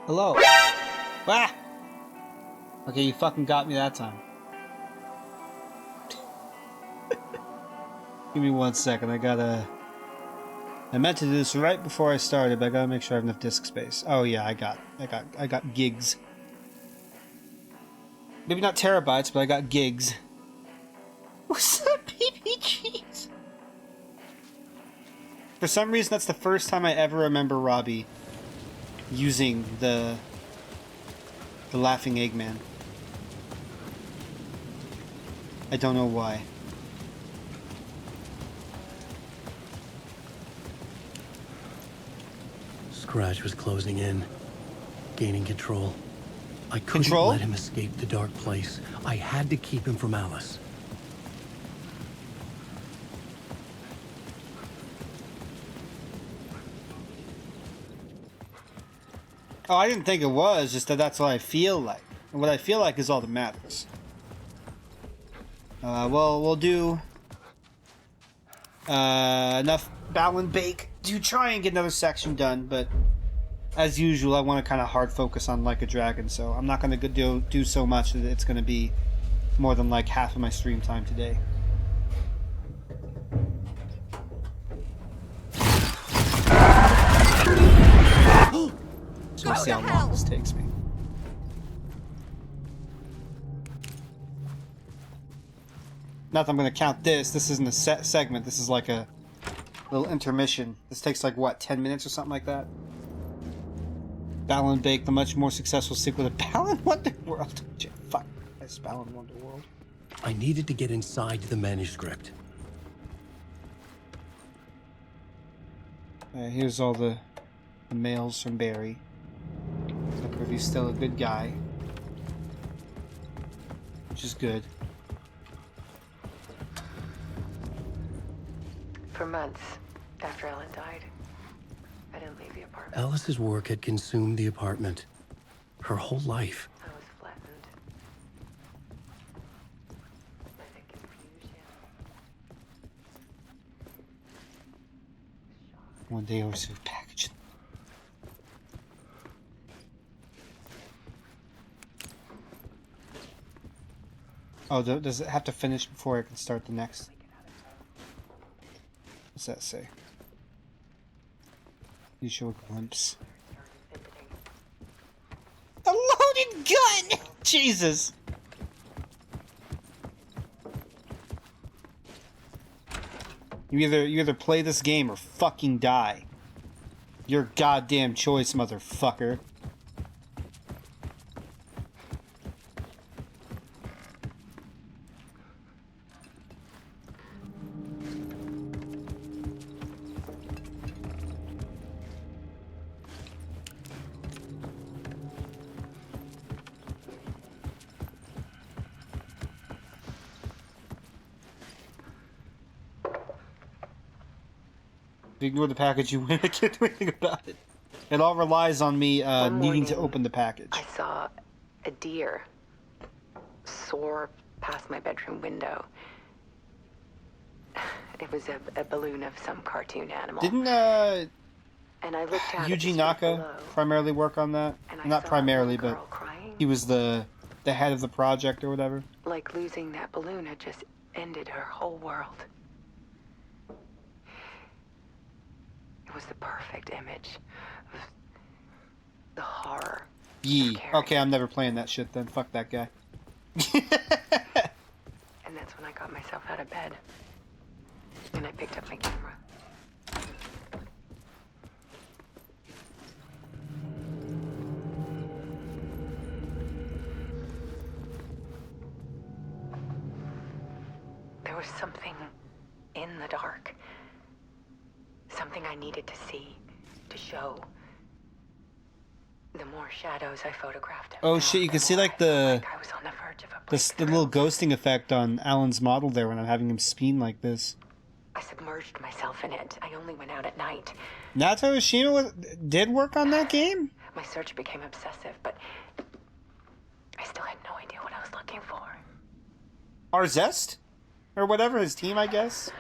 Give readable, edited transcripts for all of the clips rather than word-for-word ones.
Hello. Ah! Okay, you fucking got me that time. Give me 1 second. I meant to do this right before I started, but I gotta make sure I have enough disk space. Oh yeah, I got gigs. Maybe not terabytes, but I got gigs. What's that, PPGs? For some reason, that's the first time I ever remember Robbie using the laughing Eggman. I don't know why. Scratch was closing in, gaining control. I couldn't let him escape the dark place. I had to keep him from Alice. Oh, I didn't think it was, just that that's what I feel like. And what I feel like is all that matters. Well, we'll do enough bow and bake to try and get another section done, but as usual, I want to kind of hard focus on Like a Dragon, so I'm not going to do so much that it's going to be more than like half of my stream time today. So we'll see how long this takes me. Not that I'm going to count this. This isn't a set segment. This is like a little intermission. This takes like, what, 10 minutes or something like that? Balan Bake, the much more successful sequel to Balan Wonderworld. Fuck, that's Balan Wonderworld. I needed to get inside the manuscript. Here's all the mails from Barry. Look if he's still a good guy. Which is good. For months after Ellen died, I didn't leave the apartment. Alice's work had consumed the apartment. Her whole life. I was flattened by the confusion. One day I'll receive a package. Oh, does it have to finish before I can start the next? What's that say? You show a glimpse. A loaded gun! Jesus! You either play this game or fucking die. Your goddamn choice, motherfucker. If you ignore the package, you win. I can't do anything about it. It all relies on me needing to open the package. I saw a deer soar past my bedroom window. It was a balloon of some cartoon animal. Didn't and I looked out Yuji at the Naka below, primarily work on that? and Not I saw primarily, a little but girl crying. he was the head of the project or whatever. Like losing that balloon had just ended her whole world. It was the perfect image of the horror. Yee. Scary. Okay, I'm never playing that shit then. Fuck that guy. And that's when I got myself out of bed. And I picked up my camera. There was something in the dark. Something I needed to see, to show. The more shadows I photographed. Oh shit, you can see like the I was on the verge of a the little ghosting effect on Alan's model there when I'm having him spin like this. I submerged myself in it. I only went out at night. Nato Ishima did work on that game? My search became obsessive, but I still had no idea what I was looking for. Arzest? Or whatever, his team, I guess?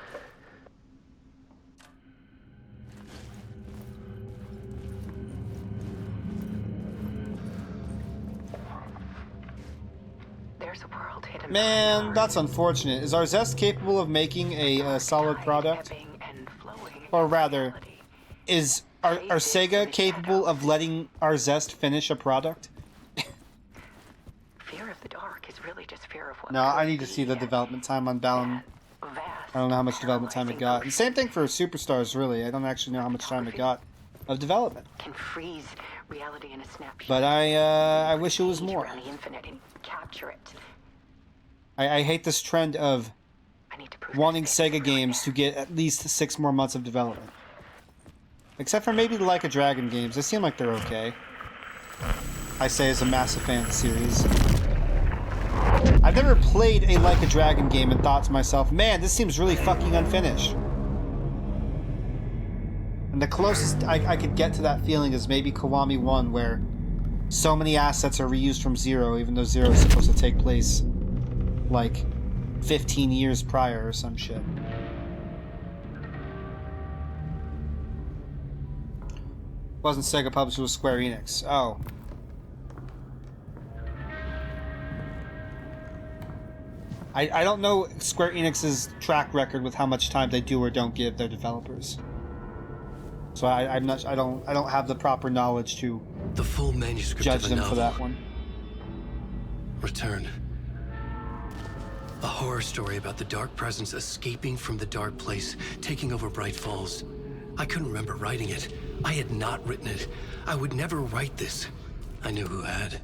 There's a world hidden Man, behind that's ours. unfortunate. Is Arzest capable of making a solid Tide product? ebbing and flowing Or in rather, reality. are Sega capable of letting Arzest finish a product? Fear of the dark is really just fear of what No, I could need to see the be. development time on Balan. That vast, I don't know how much development time it got. And same thing for Superstars, really. I don't actually know how much time it got of development. can freeze reality in a snapshot. But I wish it was Page more. around the infinite and capture it. I hate this trend of I need to prove wanting this thing Sega is really games to there. get at least 6 more months of development. Except for maybe the Like a Dragon games. They seem like they're okay. I say as a massive fan of the series. I've never played a Like a Dragon game and thought to myself, man, this seems really fucking unfinished. And the closest I could get to that feeling is maybe Kiwami 1, where so many assets are reused from Zero, even though Zero is supposed to take place like 15 years prior or some shit. Wasn't Sega published with Square Enix. Oh. I don't know Square Enix's track record with how much time they do or don't give their developers. So I don't have the proper knowledge to The full manuscript judge of a them for novel. that one. Return. A horror story about the dark presence escaping from the dark place, taking over Bright Falls. I couldn't remember writing it. I had not written it. I would never write this. I knew who had.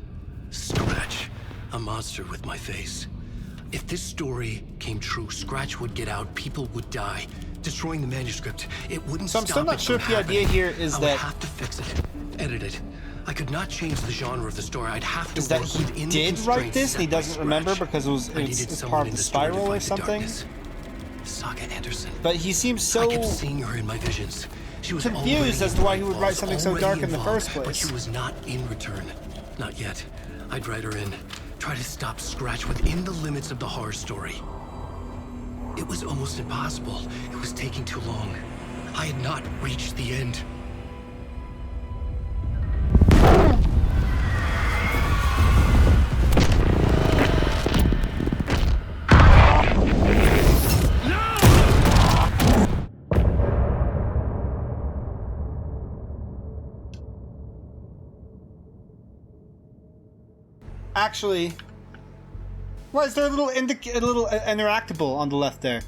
Scratch. A monster with my face. If this story came true, Scratch would get out, people would die. Destroying the manuscript, it wouldn't So I'm stop still not it sure from if the idea happening. here is I would that- have to fix it, edit it. I could not change the genre of the story. I'd have to Is that work he within the did write constraints this and he set by doesn't remember Scratch. because I it's needed part someone of in the the story to spiral or fight the something? darkness. Saga Anderson. But he seems I so kept seeing her in my visions. She was confused already as in to why he Bright would write Falls, something so already dark in the involved, first But place. she was not in return. Not yet. I'd write her in. Try to stop Scratch within the limits of the horror story. It was almost impossible. It was taking too long. I had not reached the end. Actually, why is there a little interactable on the left there?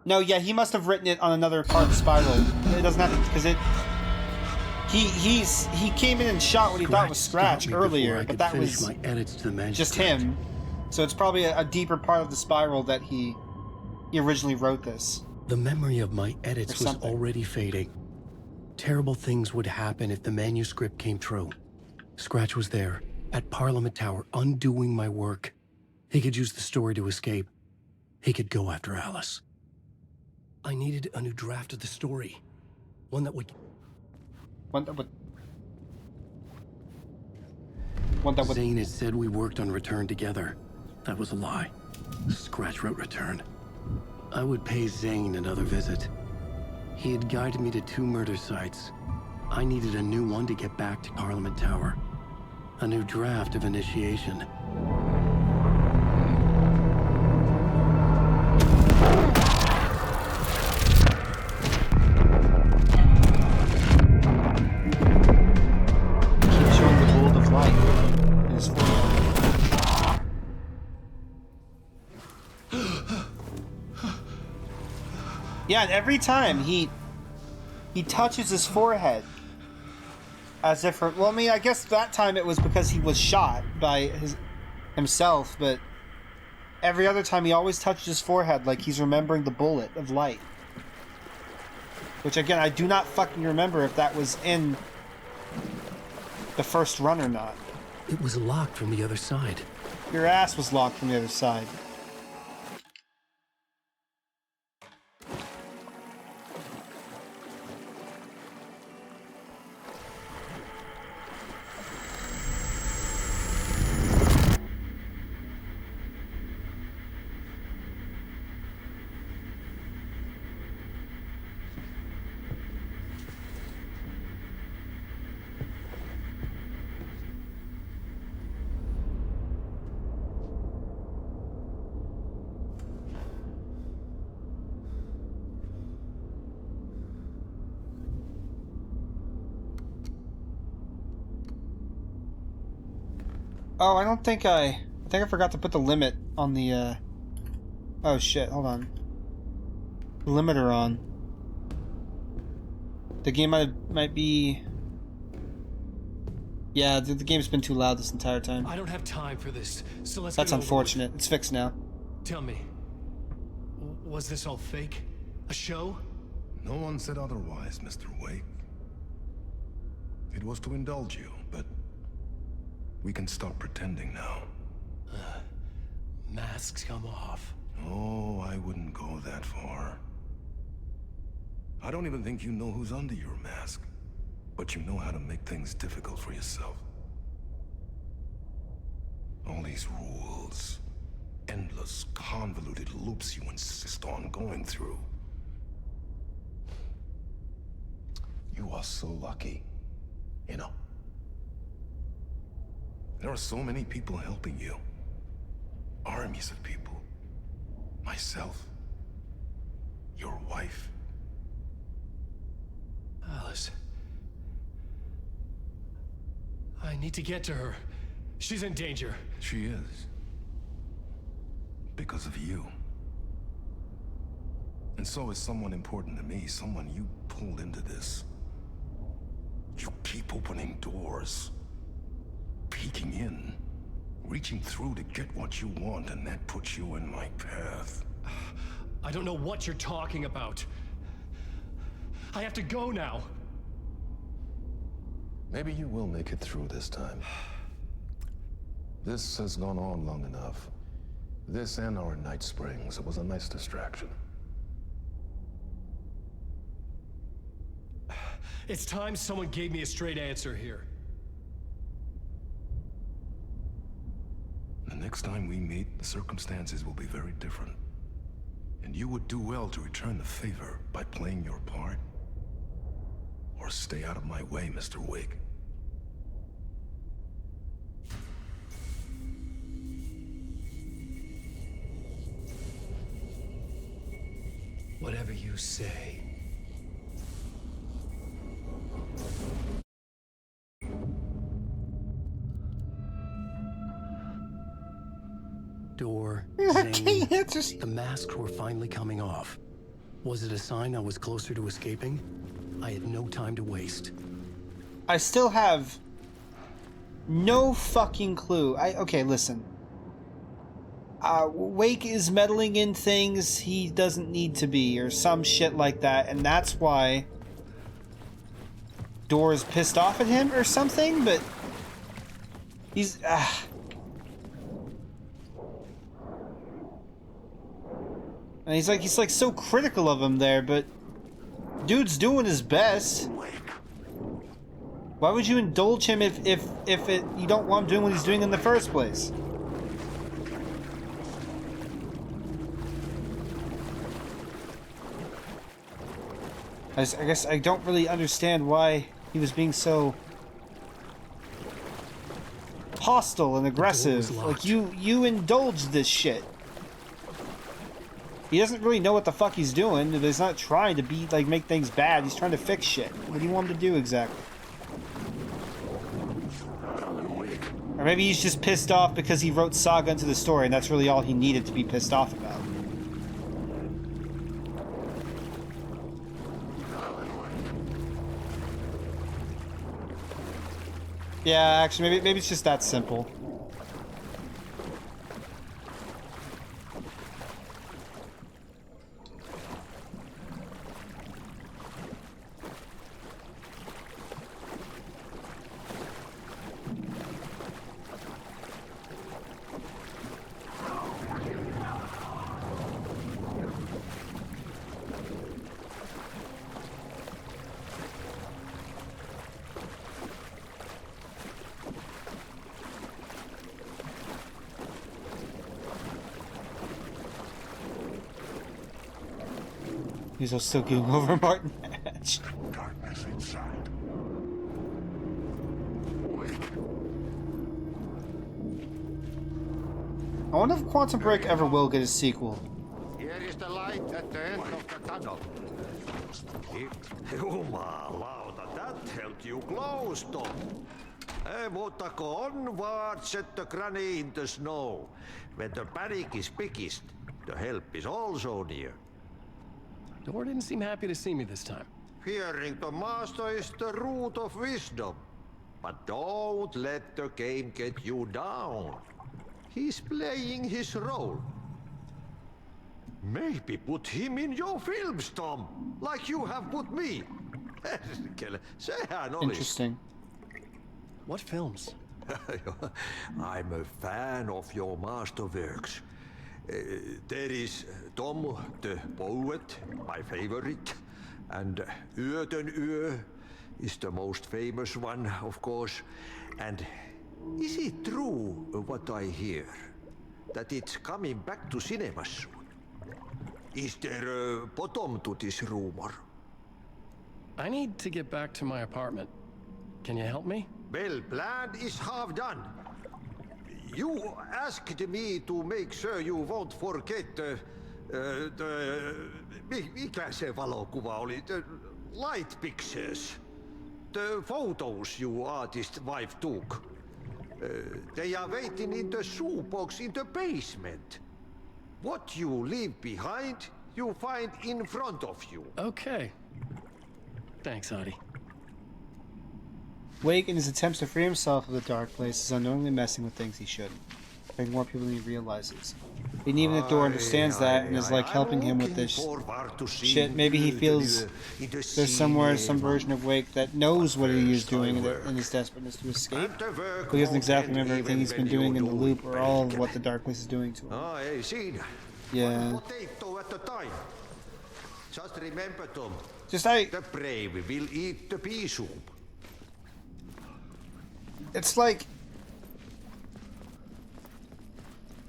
No, yeah, he must have written it on another part of the spiral. It doesn't have to, because he came in and shot what he thought was stopped Scratch me before earlier, I but could that finish was my edits to the manuscript. just him. So it's probably a deeper part of the spiral that he originally wrote this. The memory of my Or edits was something. already fading. Terrible things would happen if the manuscript came true. Scratch was there, at Parliament Tower, undoing my work. He could use the story to escape. He could go after Alice. I needed a new draft of the story. One that would... One that would Zane had said we worked on Return together. That was a lie. Scratch wrote Return. I would pay Zane another visit. He had guided me to 2 murder sites. I needed a new one to get back to Parliament Tower. A new draft of Initiation. keep showing the bolt of light in his forehead. Yeah, and every time he touches his forehead, as if, well, I mean, I guess that time it was because he was shot by himself, but every other time he always touched his forehead like he's remembering the bullet of light. Which, again, I do not fucking remember if that was in the first run or not. It was locked from the other side. Your ass was locked from the other side. Oh, I think I forgot to put the limit on the, oh shit, hold on. Limiter on. The game might be... Yeah, the game's been too loud this entire time. I don't have time for this, so let's That's get it over unfortunate. It's fixed now. with. Tell me, was this all fake? A show? No one said otherwise, Mr. Wake. It was to indulge you, but we can stop pretending now. Masks come off. Oh, I wouldn't go that far. I don't even think you know who's under your mask, but you know how to make things difficult for yourself. All these rules, endless, convoluted loops you insist on going through. You are so lucky, you know. There are so many people helping you. Armies of people. Myself. Your wife. Alice. I need to get to her. She's in danger. She is. Because of you. And so is someone important to me, someone you pulled into this. You keep opening doors. Peeking in. Reaching through to get what you want, and that puts you in my path. I don't know what you're talking about. I have to go now. Maybe you will make it through this time. This has gone on long enough. This and our Night Springs. It was a nice distraction. It's time someone gave me a straight answer here. The next time we meet, the circumstances will be very different. And you would do well to return the favor by playing your part. Or stay out of my way, Mr. Wake. Whatever you say. Door, zing. The masks were finally coming off. Was it a sign I was closer to escaping? I had no time to waste. I still have no fucking clue. Okay, listen. Wake is meddling in things he doesn't need to be, or some shit like that, and that's why Door's pissed off at him or something, but he's... And he's like so critical of him there, but dude's doing his best. Why would you indulge him if you don't want him doing what he's doing in the first place? I guess I don't really understand why he was being so hostile and aggressive. Like, you indulged this shit. He doesn't really know what the fuck he's doing. He's not trying to be, like, make things bad. He's trying to fix shit. What do you want him to do exactly? Or maybe he's just pissed off because he wrote Saga into the story and that's really all he needed to be pissed off about. Yeah, actually, maybe it's just that simple. He's still getting over Martin Hatch. Darkness inside. I wonder if Quantum Break ever will get a sequel. Here is the light at the end of the tunnel. Jumalauta, that held you close, Tom. Motako onward, set the granny in the snow. When the panic is biggest, the help is also near. Door didn't seem happy to see me this time. Fearing the master is the root of wisdom. But don't let the game get you down. He's playing his role. Maybe put him in your films, Tom, like you have put me. Sehän olisi. Interesting. What films? I'm a fan of your masterworks. There is Tom the Poet, my favorite, and Yöten Yö is the most famous one, of course. And is it true what I hear? That it's coming back to cinemas soon? Is there a bottom to this rumor? I need to get back to my apartment. Can you help me? Well, plan is half done. You asked me to make sure you won't forget mikä se valokuva oli? The light pictures. The photos you artist wife took. They are waiting in the shoebox in the basement. What you leave behind, you find in front of you. Okay. Thanks, Adi. Wake, in his attempts to free himself of the dark place, is unknowingly messing with things he shouldn't, hurting more people than he realizes. And even the door understands that and is like helping him with this shit. Maybe he feels there's somewhere some version of Wake that knows what he is doing in his desperateness to escape, but he doesn't exactly remember everything he's been doing in the loop or all of what the dark place is doing to him. Ei siinä. Yeah. Potato at the time. Just remember, Tom. The brave will eat the pea soup. It's like,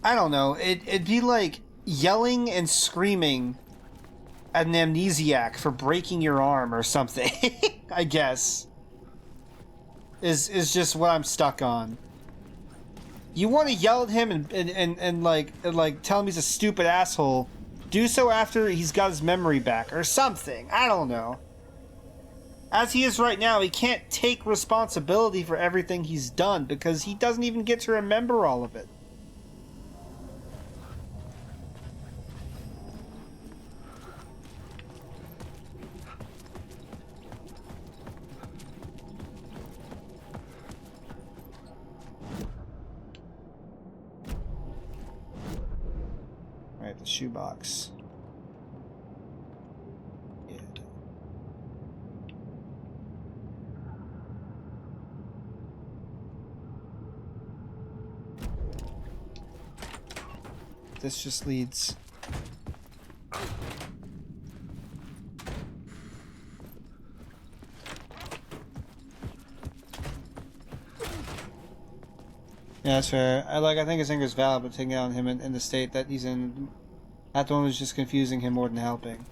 I don't know, it'd be like yelling and screaming at an amnesiac for breaking your arm or something. I guess is just what I'm stuck on. You want to yell at him and like tell him he's a stupid asshole. Do so after he's got his memory back or something. I don't know. As he is right now, he can't take responsibility for everything he's done because he doesn't even get to remember all of it. Alright, the shoebox. This just leads. Yeah, that's fair. I think his anger is valid, but taking out on him in the state that he's in, that one was just confusing him more than helping.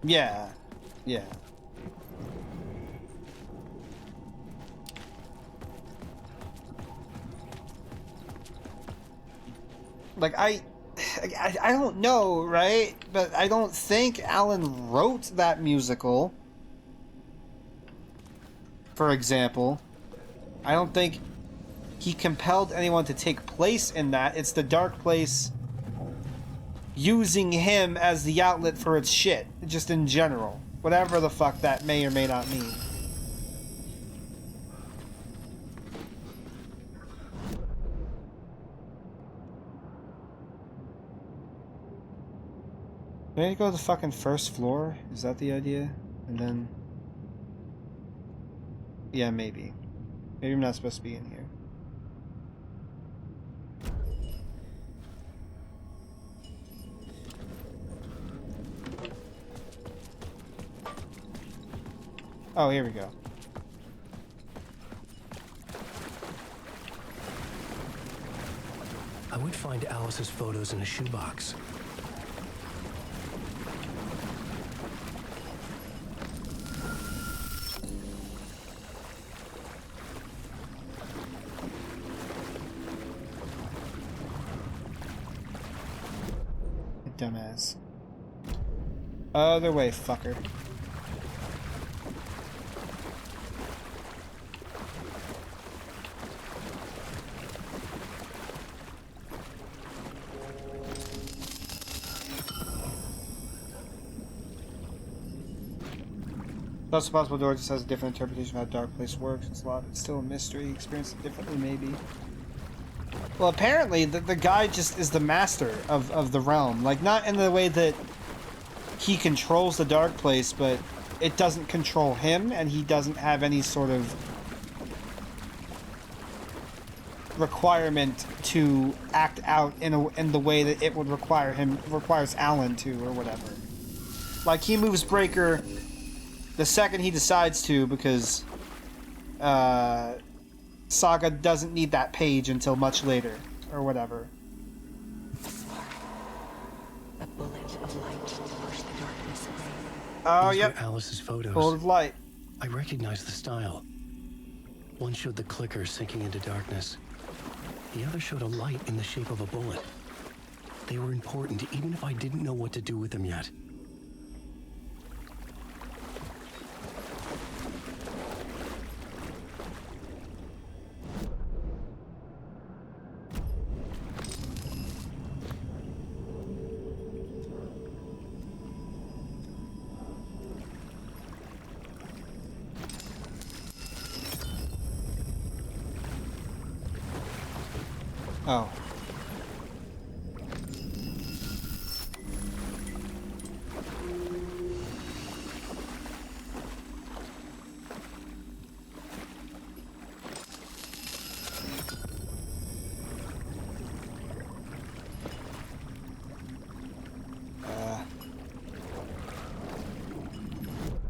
Yeah. Yeah. Like, I don't know, right? But I don't think Alan wrote that musical. For example. I don't think he compelled anyone to take place in that. It's the dark place using him as the outlet for its shit. Just in general. Whatever the fuck that may or may not mean. Do I need to go to the fucking first floor? Is that the idea? And then... yeah, maybe. Maybe I'm not supposed to be in here. Oh, here we go. I would find Alice's photos in a shoebox. Dumbass. Other way, fucker. Plus, the possible door just has a different interpretation of how Dark Place works. It's still a mystery. Experience it differently, maybe. Well, apparently, the guy just is the master of the realm. Like, not in the way that he controls the Dark Place, but it doesn't control him, and he doesn't have any sort of requirement to act out in the way that it would requires Alan to, or whatever. Like, he moves Breaker the second he decides to, because Saga doesn't need that page until much later, or whatever. A bullet of light to push the darkness away. Oh, These yep. were Alice's photos. Full of light. I recognized the style. One showed the clicker sinking into darkness. The other showed a light in the shape of a bullet. They were important, even if I didn't know what to do with them yet. Oh.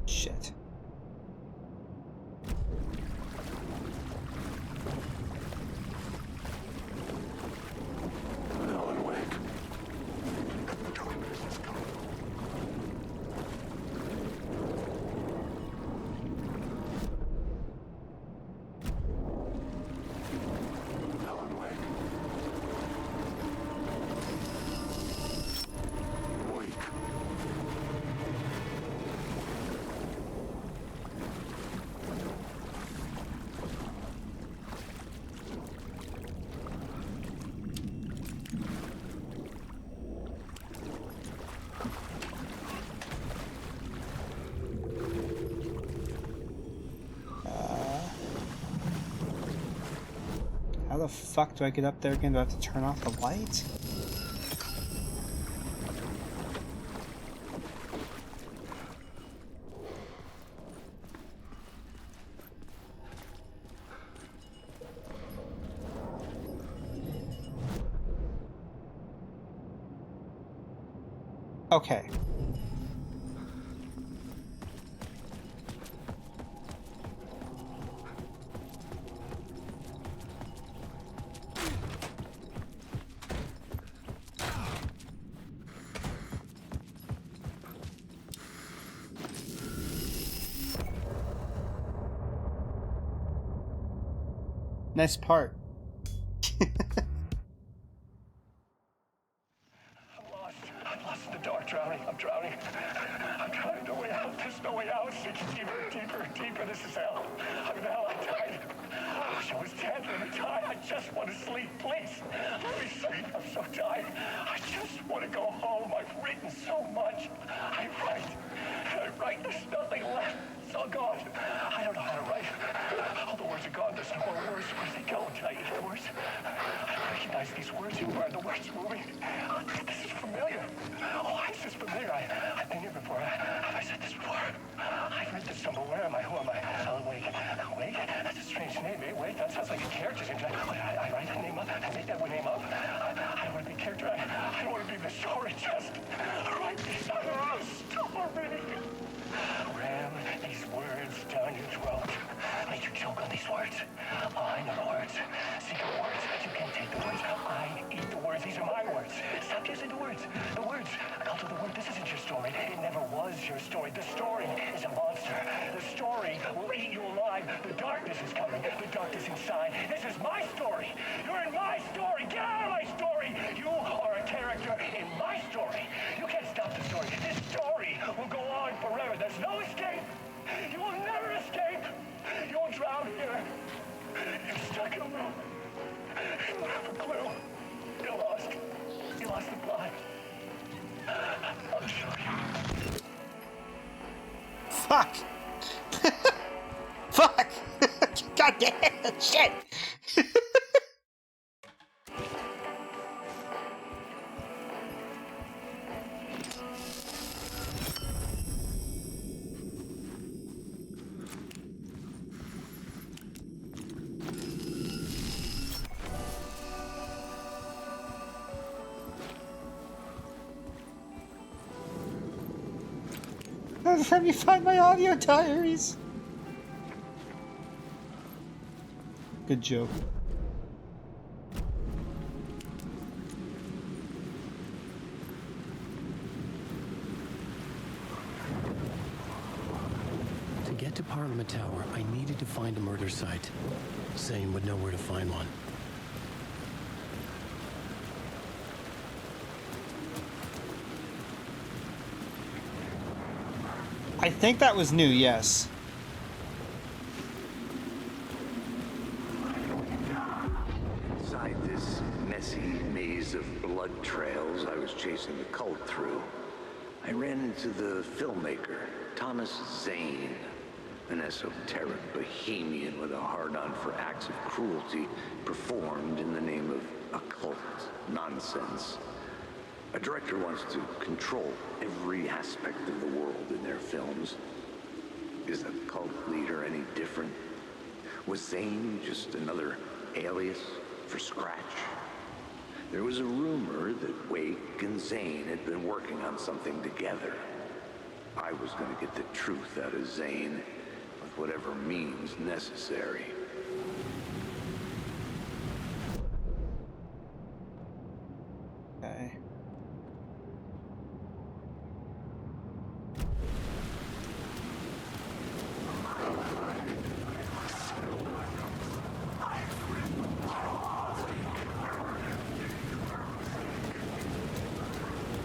Shit. Alan Wake. The darkness is coming. Alan Wake. Wake. How the fuck do I get up there again? Do I have to turn off the light? Okay. Nice part. I'm lost in the dark, drowning. I'm drowning. I'm drowning. No way out. There's no way out. Sinking deeper, deeper, deeper. This is hell. I'm in hell. I'm tired. I wish I was dead. Let me die. I just want to sleep, please. Let me sleep. I'm so tired. I just want to go home. I've written so much. I write. There's nothing left. It's all gone. I don't know how to write. All the words are gone. There's no more words. Where do they go? Did I eat the words? I recognize these words. Who are the words moving? Oh, this is familiar. Oh, why is this familiar? I've been here before. Have I said this before? I've read this somewhere. Where am I? Who am I? Alan Wake. Wake? That's a strange name. Wake? That sounds like a character's name. I write a name up. I make that name up. I want to be a character. I don't want to be the story. Just write these other story. Ram these words down your throat. Make you choke on these words. Oh, I know the words. Secret words. You can't take the words. I eat the words. These are my words. Stop using the words. The words. I'll do the word. This isn't your story. It never was your story. The story is a monster. The story will eat you alive. The darkness is coming. The darkness inside. This is my story. You're in my story. Get out of my story. You are a character in my story. You can't stop the story. This story will go on forever. There's no escape. You will never escape. You'll drown here. You're stuck in a room. You don't have a clue. You're lost. You lost the plot. I'll show you. Fuck! again. Shit. Let me find my audio diaries. Good joke. To get to Parliament Tower, I needed to find a murder site. Zane would know where to find one. I think that was new, yes. Inside this messy maze of blood trails I was chasing the cult through, I ran into the filmmaker, Thomas Zane, an esoteric bohemian with a hard-on for acts of cruelty performed in the name of occult nonsense. A director wants to control every aspect of the world in their films. Is a cult leader any different? Was Zane just another alias for Scratch? There was a rumor that Wake and Zane had been working on something together. I was going to get the truth out of Zane with whatever means necessary. Okay.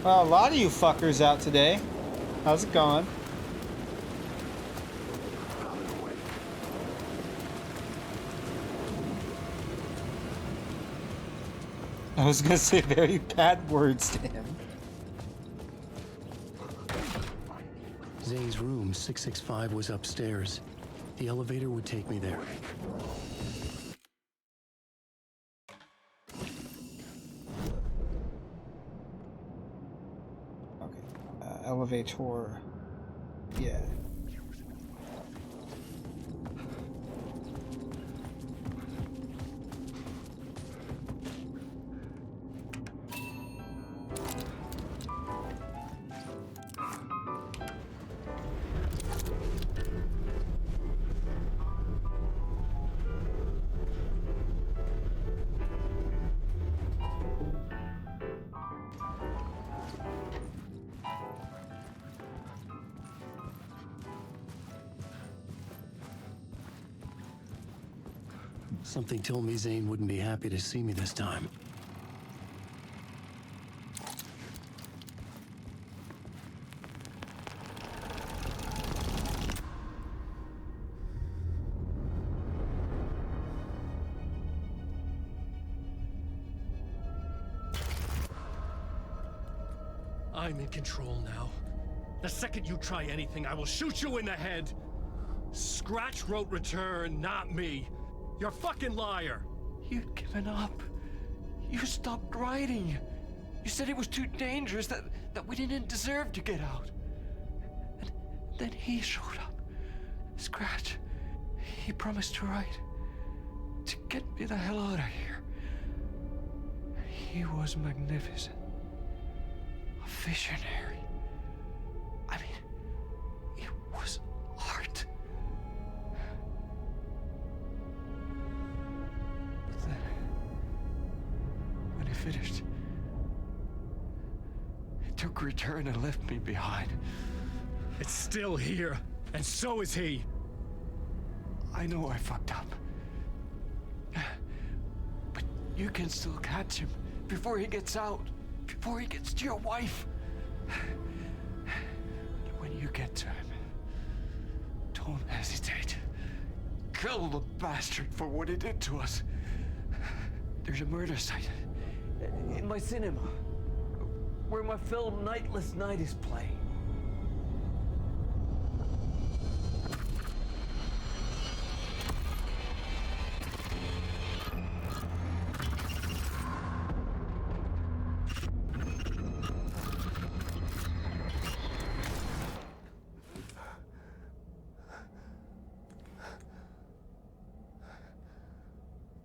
Well, a lot of you fuckers out today. How's it going? I was gonna say very bad words to him. Zane's room, 665, was upstairs. The elevator would take me there. Okay. Elevator. Yeah. Something told me Zane wouldn't be happy to see me this time. I'm in control now. The second you try anything, I will shoot you in the head. Scratch wrote Return, not me. You're a fucking liar. You'd given up. You stopped writing. You said it was too dangerous, that we didn't deserve to get out. And then he showed up. Scratch. He promised to write. To get me the hell out of here. He was magnificent. A visionary. I mean, it was art. But then, when he finished, he took Return and left me behind. It's still here, and so is he. I know I fucked up. But you can still catch him before he gets out, before he gets to your wife. And when you get to him, don't hesitate. Kill the bastard for what he did to us. There's a murder site in my cinema where my film Nightless Night is playing.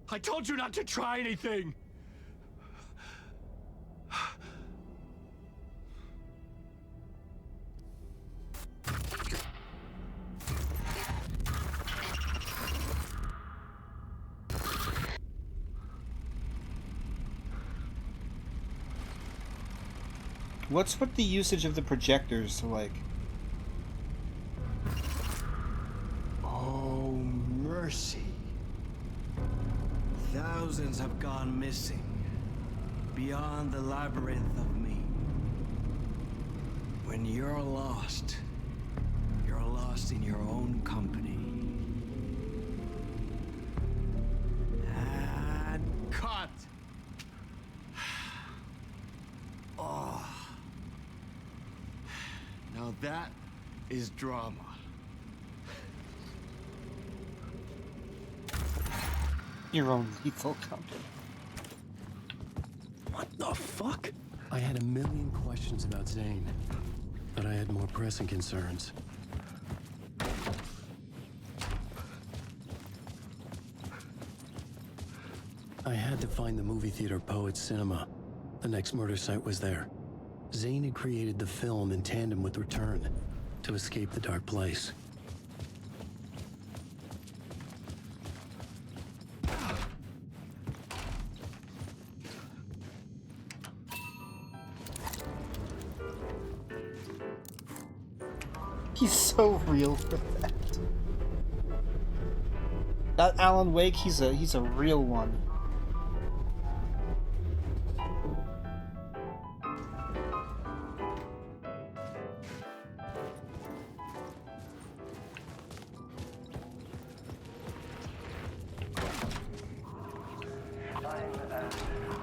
I told you not to try anything! What's with the usage of the projectors to like... Oh, mercy. Thousands have gone missing. Beyond the labyrinth of me. When you're lost in your own company. And cut! Oh. Now that is drama. Your own lethal company. What the fuck? I had a million questions about Zane, but I had more pressing concerns. I had to find the movie theater Poets Cinema. The next murder site was there. Zane had created the film in tandem with Return to escape the dark place. He's so real for that. That Alan Wake, he's a real one.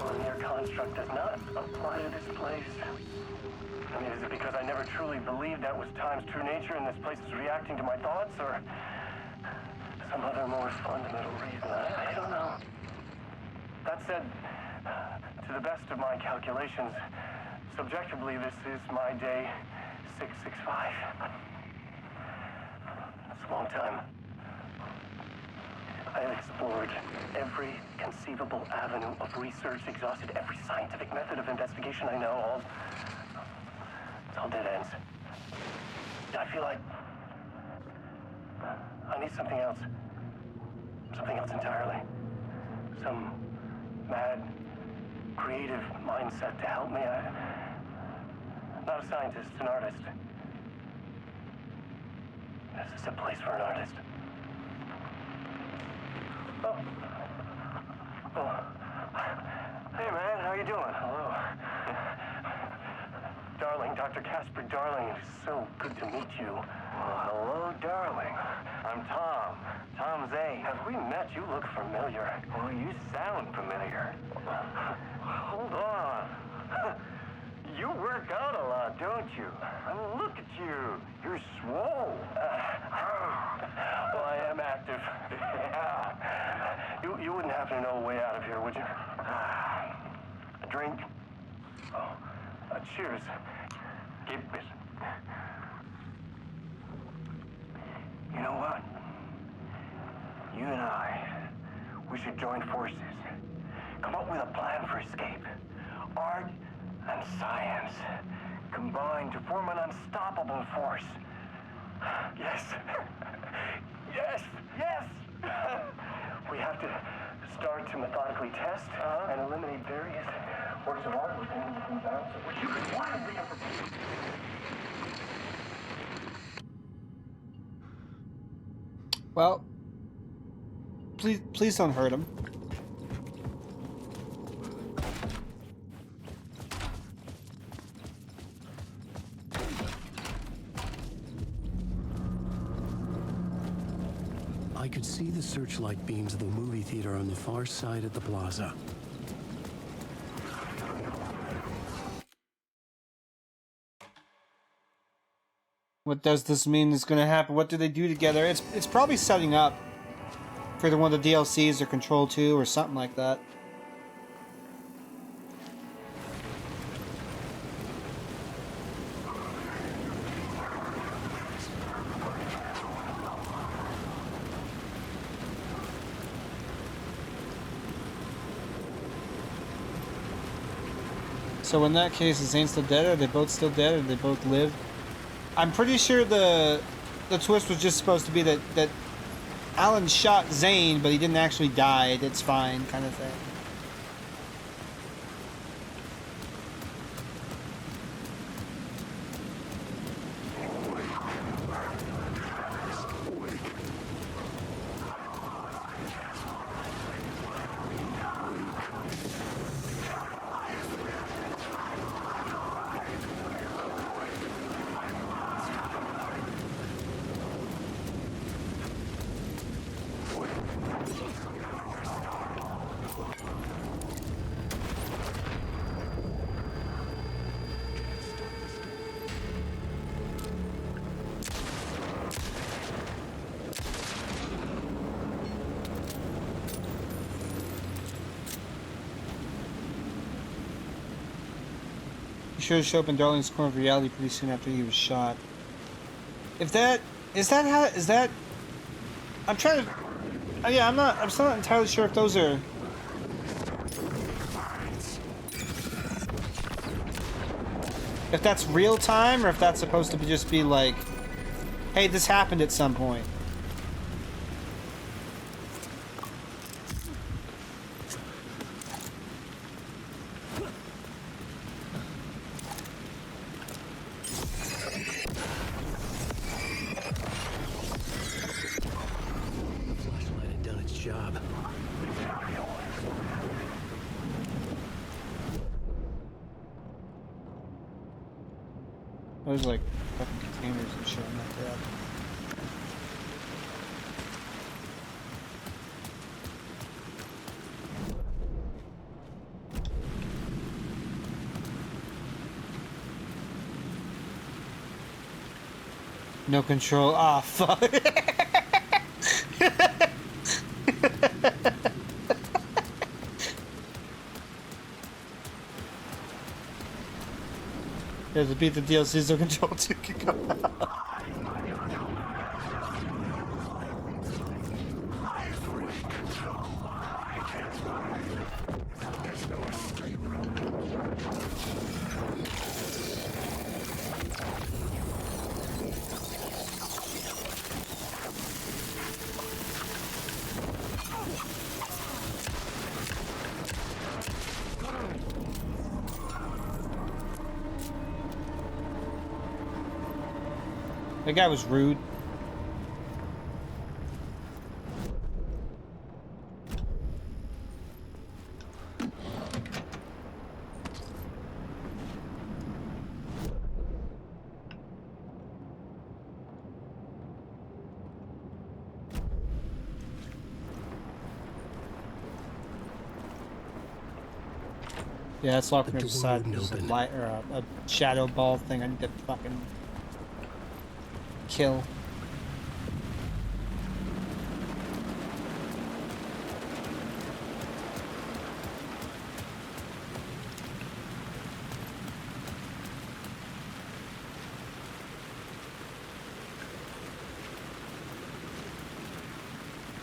Linear construct does not apply to this place. I mean, is it because I never truly believed that was time's true nature and this place is reacting to my thoughts, or some other more fundamental reason? I don't know. That said, to the best of my calculations, subjectively, this is my day 665. That's a long time. I have explored every conceivable avenue of research, exhausted every scientific method of investigation I know. It's all dead ends. I feel like I need something else. Something else entirely. Some mad, creative mindset to help me. I'm not a scientist, an artist. This is a place for an artist. Oh. Hey, man, how you doing? Hello. Darling, Dr. Casper Darling, it is so good to meet you. Well, hello, darling. I'm Tom. Tom Zane. Have we met? You look familiar. Well, you sound familiar. Hold on. You work out a lot, don't you? I mean, look at you. You're swole. Well, I am active. Yeah. You wouldn't happen to know a way out of here, would you? A drink? Oh, cheers. Keep it. You know what? You and I, we should join forces. Come up with a plan for escape. Art and science combine to form an unstoppable force. Yes. Yes. Yes. We have to start to methodically test and eliminate various works of art which you could widely appreciate. Well, please don't hurt him. I could see the searchlight beams of the movie theater on the far side of the plaza. What does this mean is going to happen? What do they do together? It's probably setting up for either one of the DLCs or Control 2 or something like that. So in that case, is Zane still dead? Are they both still dead? Or they both live? I'm pretty sure the twist was just supposed to be that Alan shot Zane, but he didn't actually die. It's fine, kind of thing. Sure to show up in Darling's corner of reality pretty soon after he was shot. If that is that I'm trying to yeah, I'm still not entirely sure if those are if that's real time or if that's supposed to be just be like, hey, this happened at some point. There's like fucking containers and shit in that tab. No control. Ah, fuck. Yeah, to beat the DLCs, no control 2 can come out. That guy was rude. Yeah, it's locked from the side. There's a light or a shadow ball thing I need to fucking kill.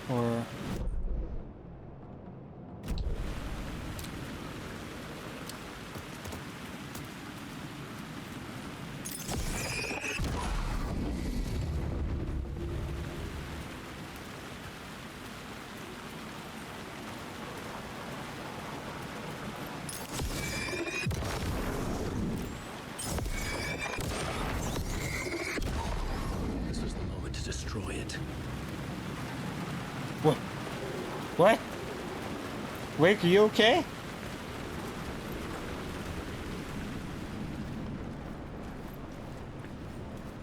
Or what? Wake, are you okay?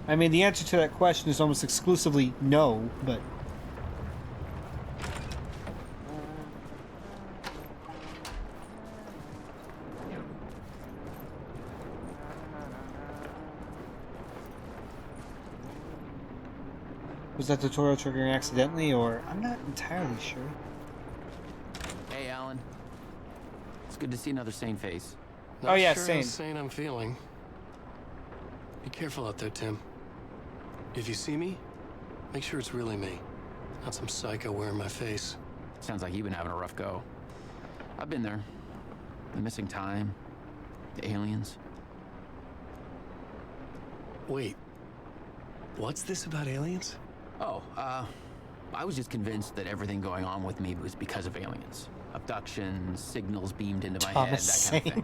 I mean, the answer to that question is almost exclusively no, but... Was that tutorial triggering accidentally, or... I'm not entirely sure. Hey, Alan. It's good to see another sane face. Not oh yeah, sure sane. How sane I'm feeling. Be careful out there, Tim. If you see me, make sure it's really me, not some psycho wearing my face. Sounds like you've been having a rough go. I've been there. The missing time, The aliens. Wait. What's this about aliens? Oh, I was just convinced that everything going on with me was because of aliens. Abductions, signals beamed into my head, that kind of thing.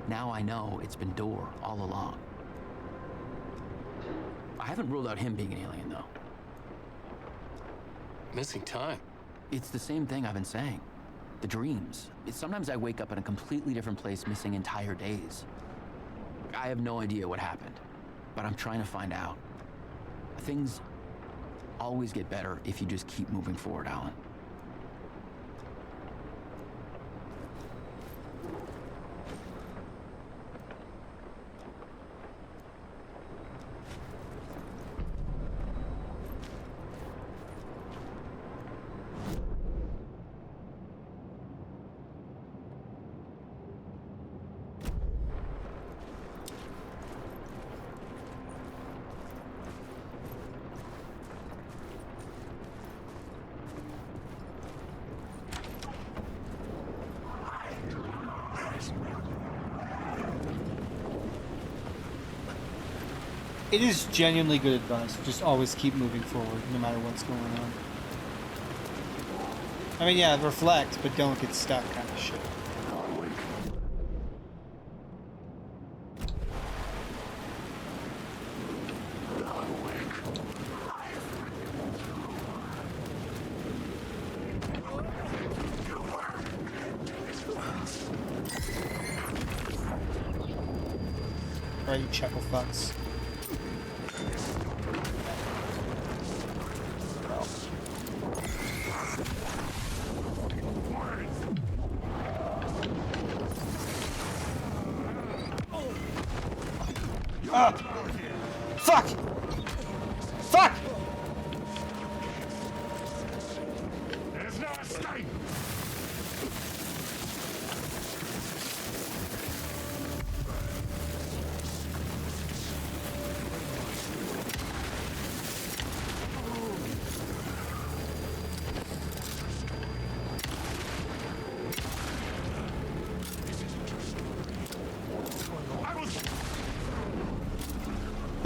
Now I know it's been Door all along. I haven't ruled out him being an alien, though. Missing time. It's the same thing I've been saying. The dreams. Sometimes I wake up in a completely different place, missing entire days. I have no idea what happened, but I'm trying to find out. Things always get better if you just keep moving forward, Alan. It is genuinely good advice. Just always keep moving forward, no matter what's going on. I mean, yeah, reflect, but don't get stuck kind of shit. Alright, you chuckle fucks. Fuck! Fuck! There's no escape!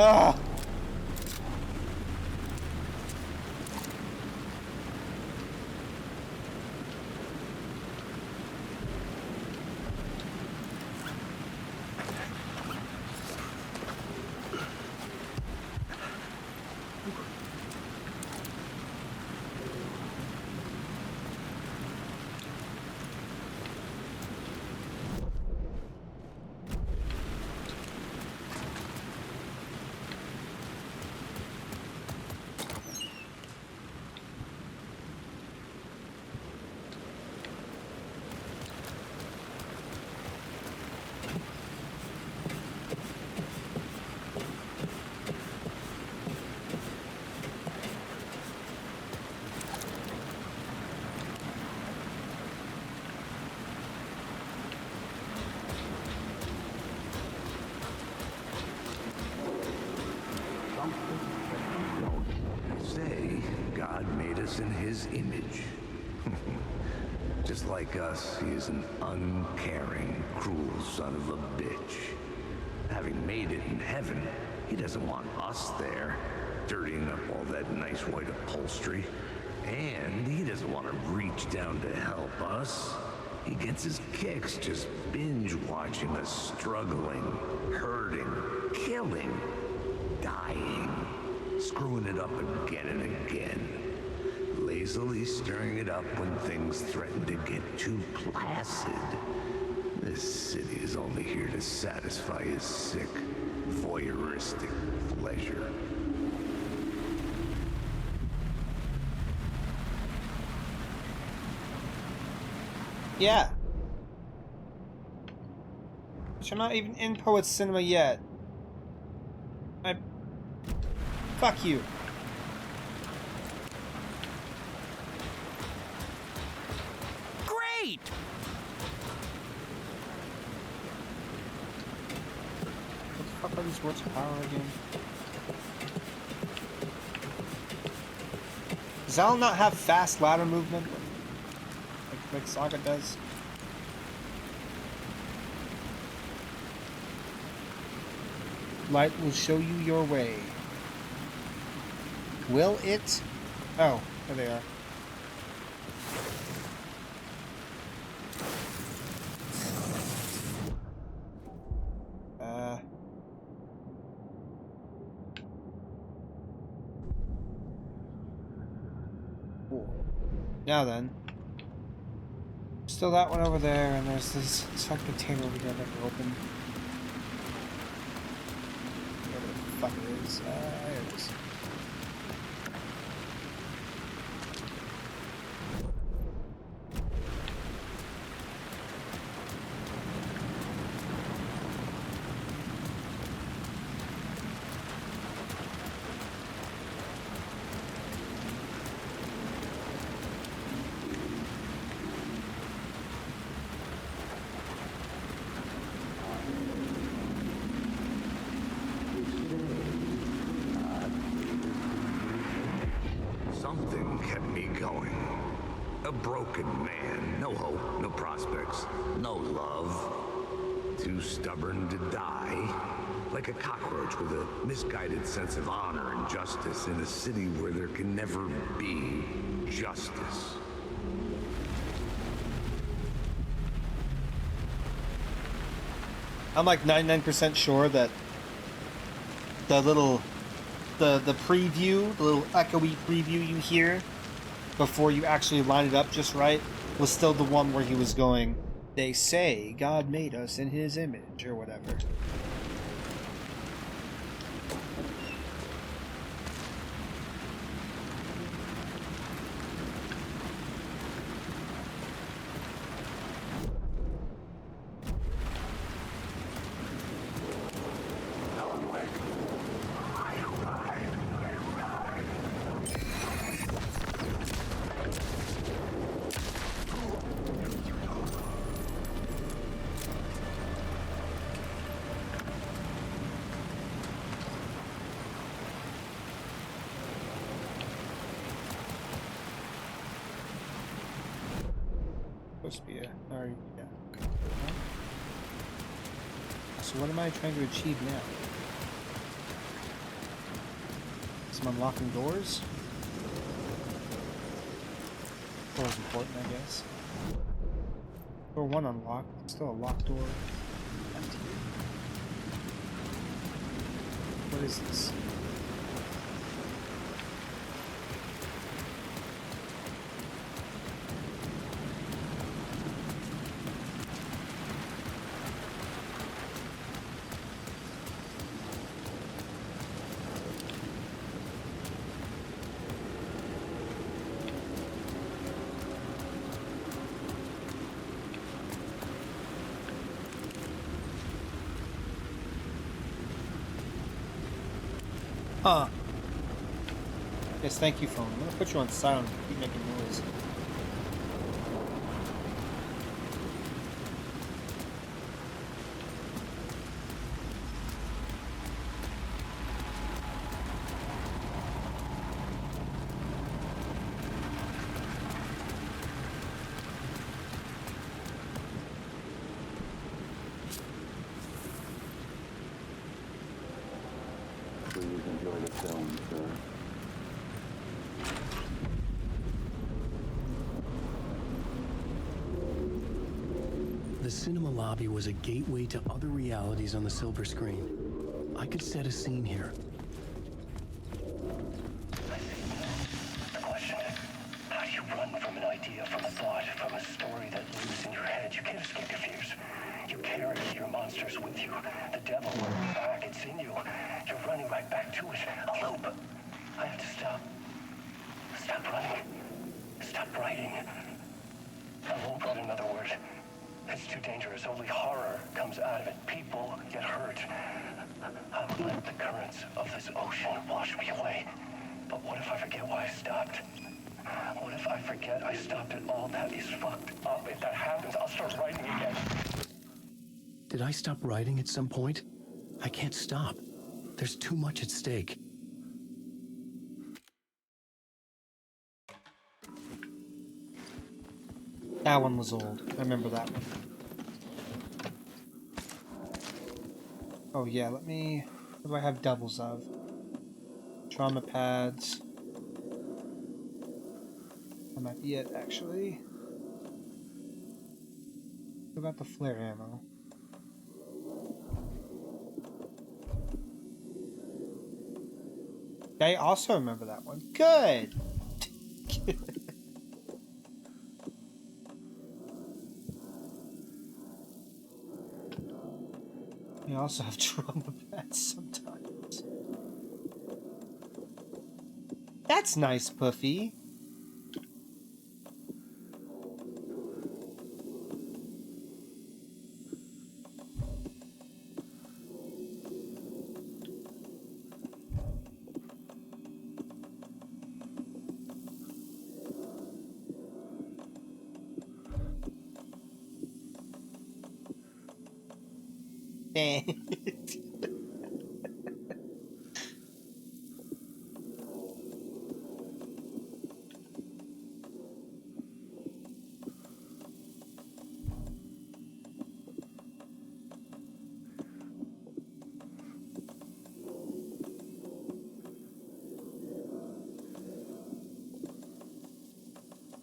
Ah! Say, God made us in his image. Just like us, he is an uncaring, cruel son of a bitch. Having made it in heaven, he doesn't want us there, dirtying up all that nice white upholstery. And he doesn't want to reach down to help us. He gets his kicks just binge watching us struggling, hurting, killing, dying, screwing it up again and again, lazily stirring it up when things threaten to get too placid. This city is only here to satisfy his sick, voyeuristic pleasure. Yeah. Which I'm not even in Poets Cinema yet. Fuck you. Great! What the fuck are these words of power again? Does Zal not have fast ladder movement? Like Saga does? Light will show you your way. Will it? Oh, there they are. Cool. Now then. Still that one over there, and there's this truck container over here that can open. Whatever the fuck it is. There it is. Something kept me going. A broken man. No hope, no prospects, no love. Too stubborn to die. Like a cockroach with a misguided sense of honor and justice in a city where there can never be justice. I'm like 99% sure that the preview, the little echoey preview you hear before you actually line it up just right was still the one where he was going, "They say God made us in his image," or whatever. Supposed to be a... Or, yeah. So what am I trying to achieve now? Some unlocking doors? Door's important, I guess. Door 1 unlocked. Still a locked door. Empty. What is this? Huh. Yes, thank you, phone. I'm gonna put you on silent. Keep making noise. Please enjoy the film, sir. The cinema lobby was a gateway to other realities on the silver screen. I could set a scene here. The question, how do you run from an idea, from a thought, from a story that lives in your head? You can't escape your fears. You carry your monsters with you. The devil lurks back, it's in you. You're running right back to it. A loop. I have to stop. Stop running. Stop writing. I won't write another word. It's too dangerous. Only horror comes out of it. People get hurt. I'll let the currents of this ocean wash me away. But what if I forget why I stopped? What if I forget I stopped it all? That is fucked up. If that happens, I'll start writing again. Did I stop writing at some point? I can't stop. There's too much at stake. That one was old. I remember that one. Oh yeah, let me... What do I have doubles of? Trauma pads. That might be it, actually. What about the flare ammo? I also remember that one. Good! I also have trauma pads sometimes. That's nice, Puffy.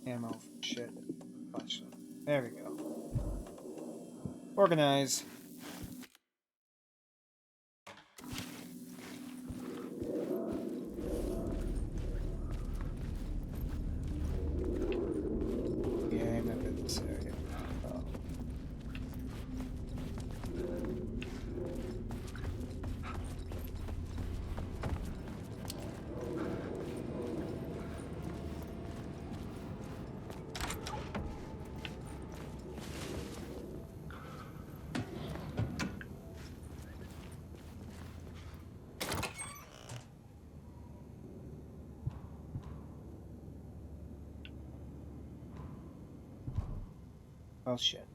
Ammo. Shit. There we go. Organize. Yeah, I remember this area. Oh. Oh shit.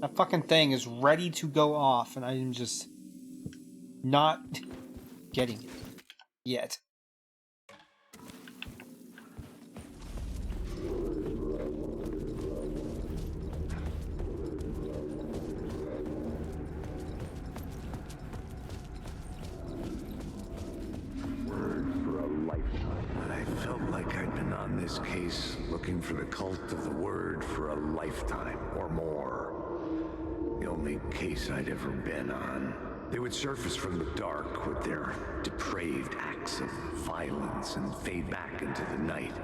That fucking thing is ready to go off, and I'm just not getting it yet. I felt like I'd been on this case looking for the cult of the word for a lifetime or more. The only case I'd ever been on. They would surface from the dark with their depraved acts of violence and fade back into the night,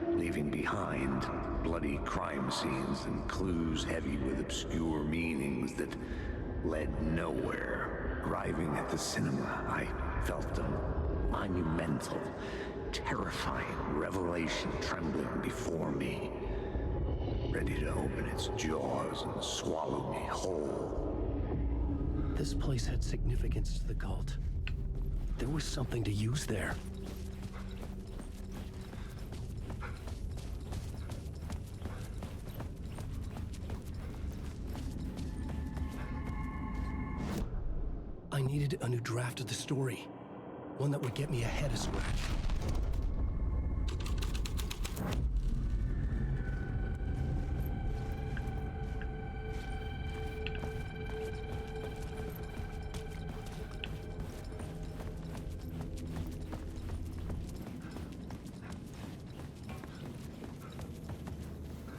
leaving behind bloody crime scenes and clues heavy with obscure meanings that led nowhere. Arriving at the cinema, I felt a monumental, terrifying revelation trembling before me, ready to open its jaws and swallow me whole. This place had significance to the cult. There was something to use there. I needed a new draft of the story. One that would get me ahead of Scratch.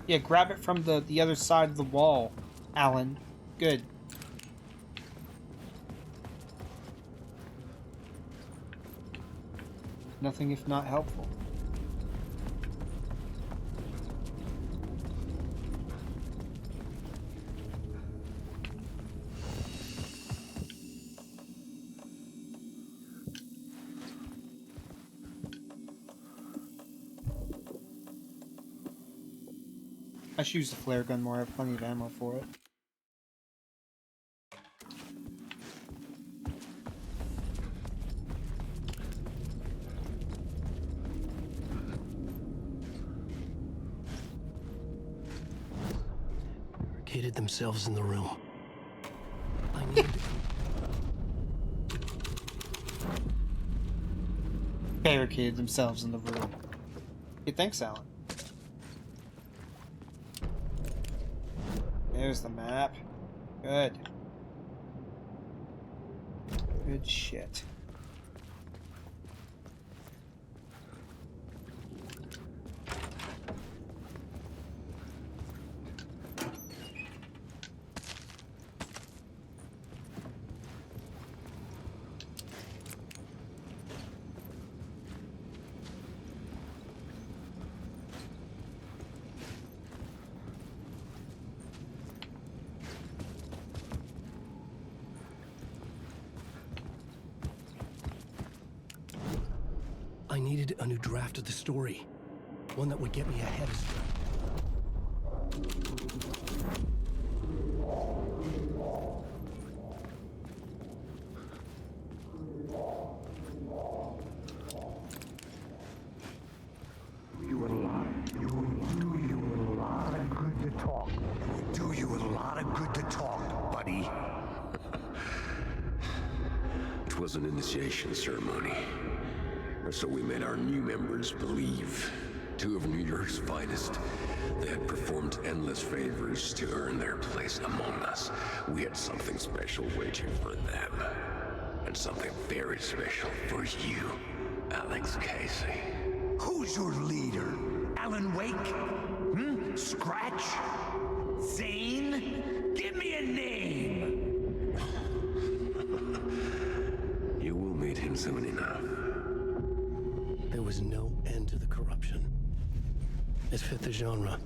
Yeah, grab it from the other side of the wall, Alan. Good. Nothing if not helpful. I should use the flare gun more. I have plenty of ammo for it. Barricaded themselves in the room. I need... Barricaded themselves in the room. Hey, thanks, Alan. There's the map. Good. Good shit. I needed a new draft of the story. One that would get me ahead of stuff. You a lot. You a lot of good to talk. Do you a lot of good to talk, buddy. It was an initiation ceremony. Or so we made our new members believe. Two of New York's finest. They had performed endless favors to earn their place among us. We had something special waiting for them. And something very special for you, Alex Casey. Who's your leader? Alan Wake? Scratch? Zane? Give me a name! You will meet him soon enough. There was no end to the corruption. It fit the genre,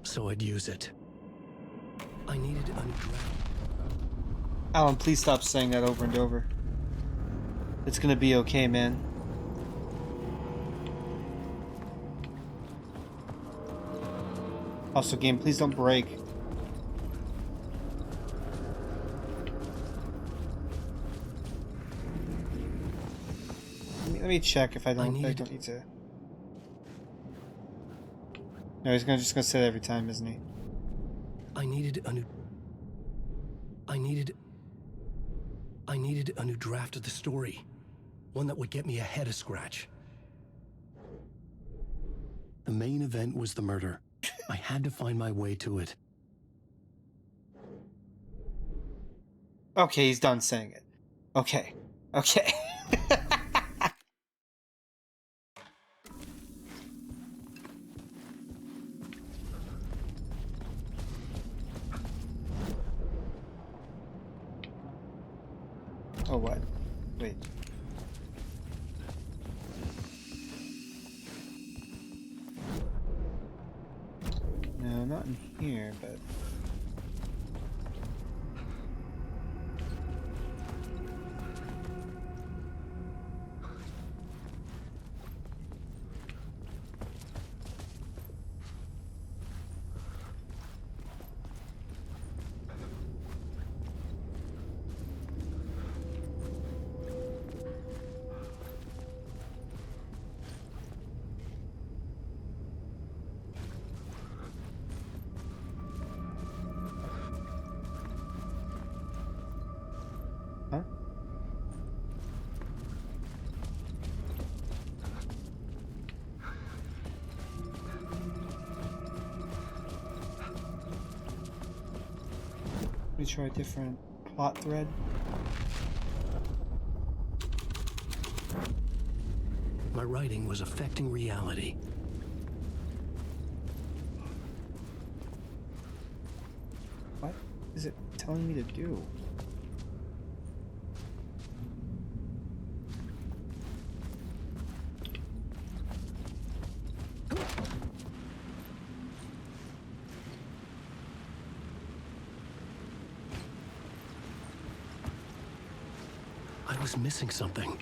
so I'd use it. I needed a new draft. Alan, please stop saying that over and over. It's gonna be okay, man. Also, game, please don't break. Let me check if I don't need to. No, he's just gonna say that every time, isn't he? I needed a new draft of the story. One that would get me ahead of Scratch. The main event was the murder. I had to find my way to it. Okay, he's done saying it. Okay. Okay. Oh, what? Wait. No, not in here, but... Huh? Let me try a different plot thread. My writing was affecting reality. What is it telling me to do? I was missing something.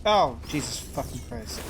Oh, Jesus fucking Christ.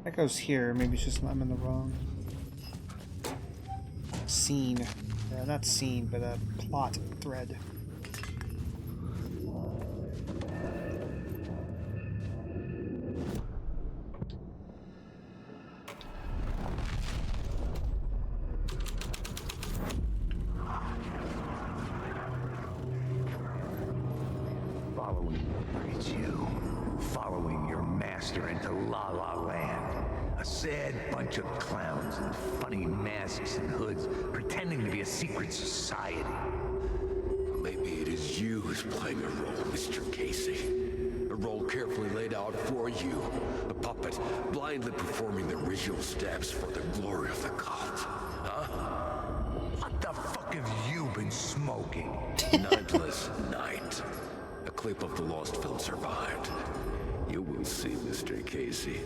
That goes here. Maybe it's just I'm in the wrong scene. Not scene, but a plot thread. It's you. Following your master into La La Land. A sad bunch of clowns in funny masks and hoods, pretending to be a secret society. Maybe it is you who's playing a role, Mr. Casey. A role carefully laid out for you. A puppet, blindly performing the ritual steps for the glory of the cult. Huh? What the fuck have you been smoking? Nightless Night. A clip of the lost film survived. You will see, Mr. Casey.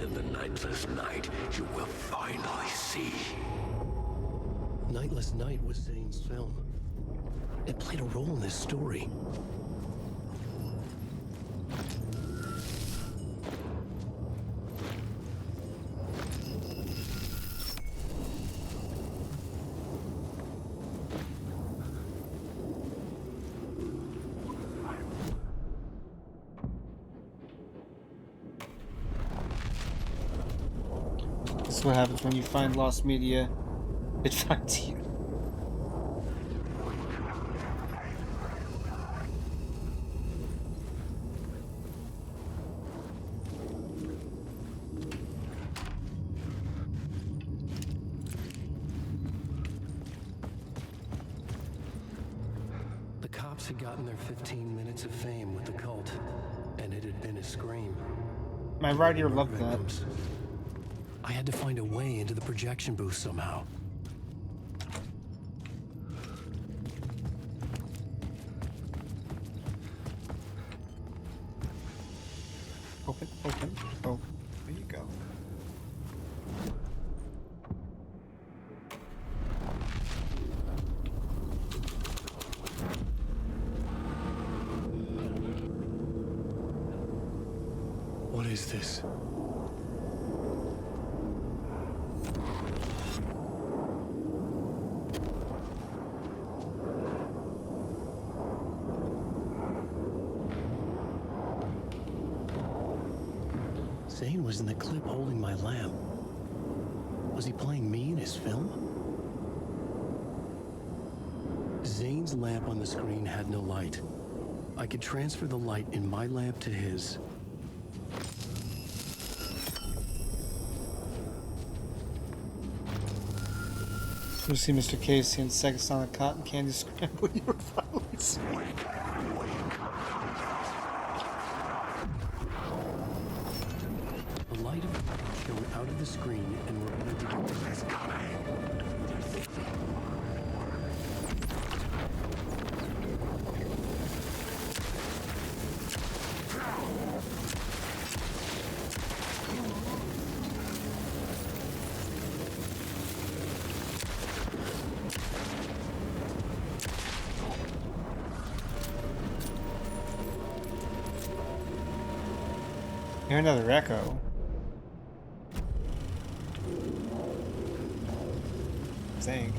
In the Nightless Night, you will finally see. Nightless Night was Zane's film. It played a role in this story. This is what happens when you find lost media. It finds you. The cops had gotten their 15 minutes of fame with the cult, and it had been a scream. My right ear loved that. I had to find a way into the projection booth somehow. Open, open. Oh, there you go. What is this? Zane was in the clip holding my lamp. Was he playing me in his film? Zane's lamp on the screen had no light. I could transfer the light in my lamp to his. You see Mr. Casey and Segasonic Cotton Candy scrambling your violence. The light of Go out of the screen and we're going to get this coming. Hear another echo. I think.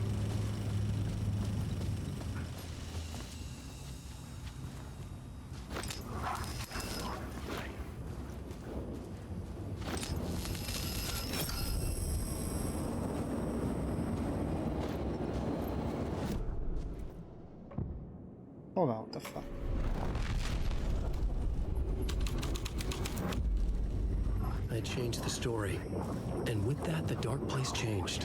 Hold on, what the fuck? I changed the story. And with that, the dark place changed.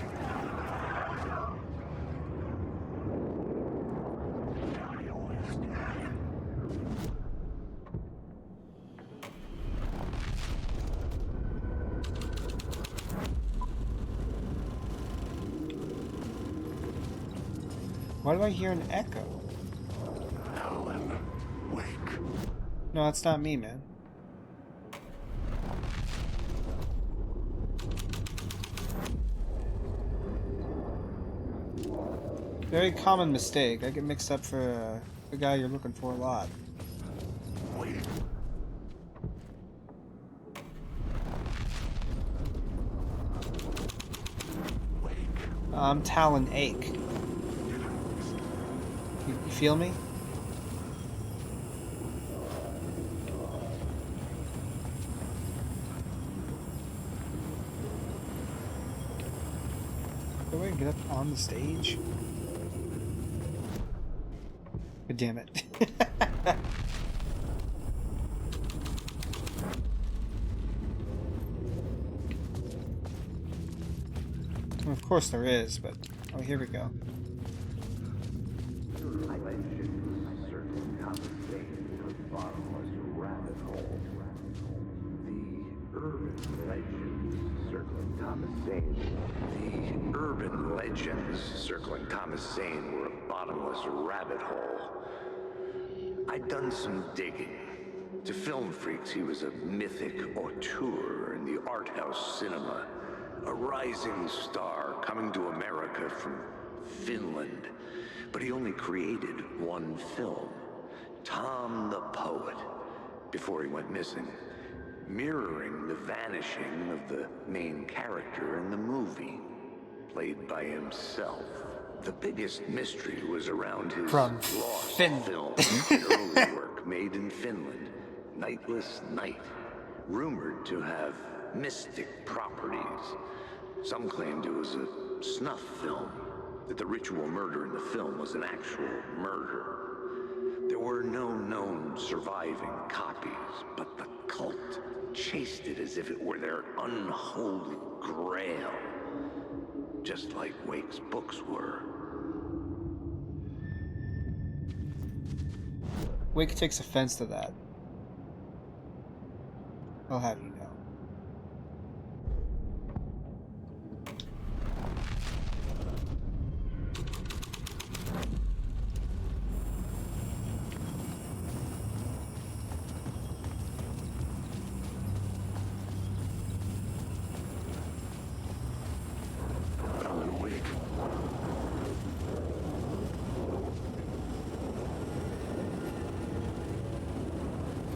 Why do I hear an echo? Alan, wake. No, that's not me, man. Very common mistake. I get mixed up for the guy you're looking for a lot. I'm Talon Ake. You feel me? Do I get up on the stage? God damn it. Well, of course there is, but oh, here we go. The urban legends circling Thomas Zane were a bottomless rabbit hole. I'd done some digging. To film freaks, he was a mythic auteur in the art house cinema. A rising star coming to America from Finland. But he only created one film, Tom the Poet, before he went missing, mirroring the vanishing of the main character in the movie, played by himself. The biggest mystery was around his lost film, an early work made in Finland, Nightless Night, rumored to have mystic properties. Some claimed it was a snuff film, that the ritual murder in the film was an actual murder. There were no known surviving copies, but the cult chased it as if it were their unholy grail, just like Wake's books were. Wake takes offense to that. I'll have you know. Alan, wake.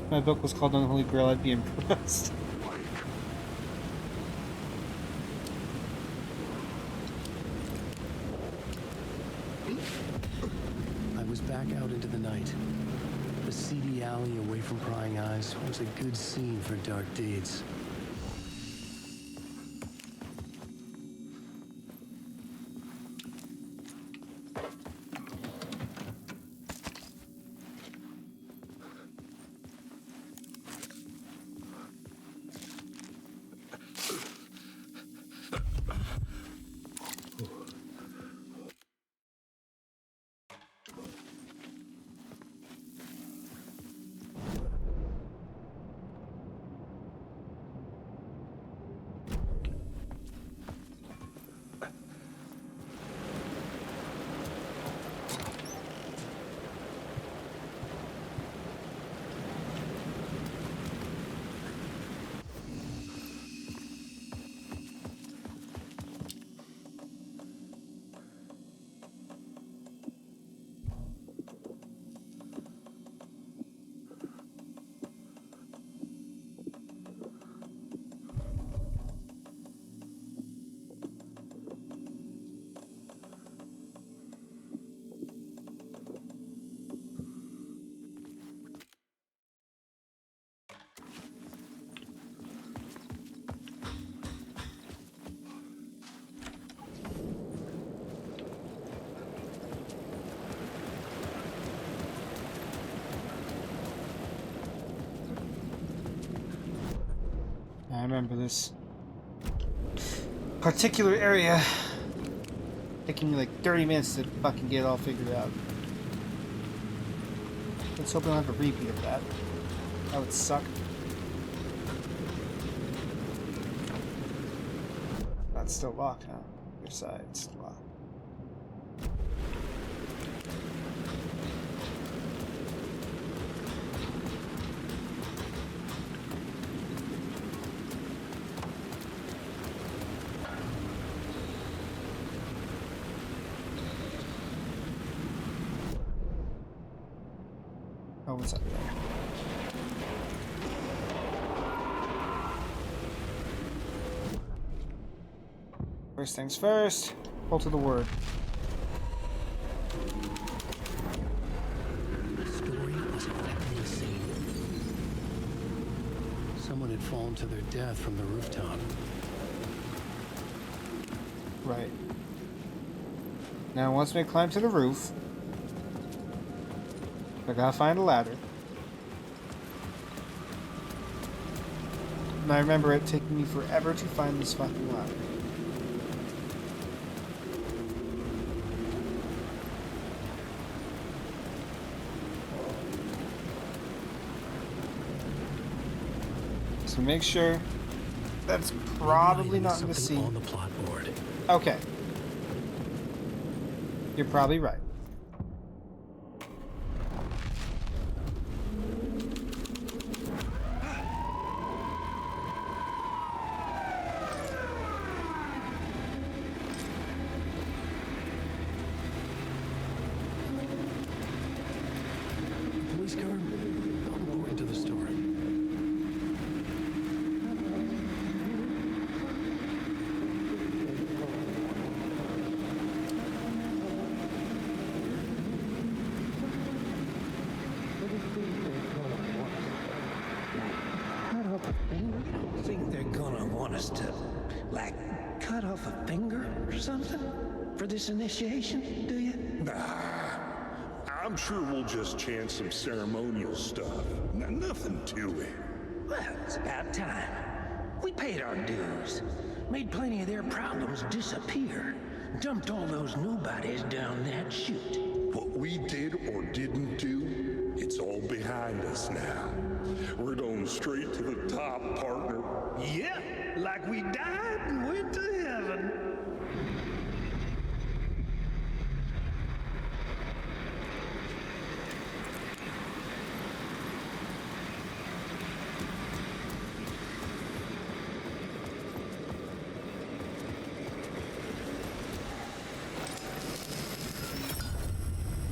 If my book was called Unholy Grail, I'd be impressed. I was back out into the night. The seedy alley away from prying eyes was a good scene for dark deeds. I remember this particular area taking me like 30 minutes to fucking get it all figured out. Let's hope we don't have a repeat of that. That would suck. That's still locked, huh? Your side's locked. Oh, what's up there? First things first, hold to the word. The story was exactly the same. Someone had fallen to their death from the rooftop. Right. Now, once we climb to the roof, I gotta find a ladder. And I remember it taking me forever to find this fucking ladder. So make sure that's probably not in the scene. On the plot board. Okay. You're probably right. Police car? How important to the story? I think they're gonna want us to, like, cut off a finger or something for this initiation, do you? Nah, I'm sure we'll just chant some ceremonial stuff. Nothing to it. Well, it's about time. We paid our dues, made plenty of their problems disappear, dumped all those nobodies down that chute. What we did or didn't do, it's all behind us now. We're going straight to the top, partner. Yeah, like we died and went to heaven.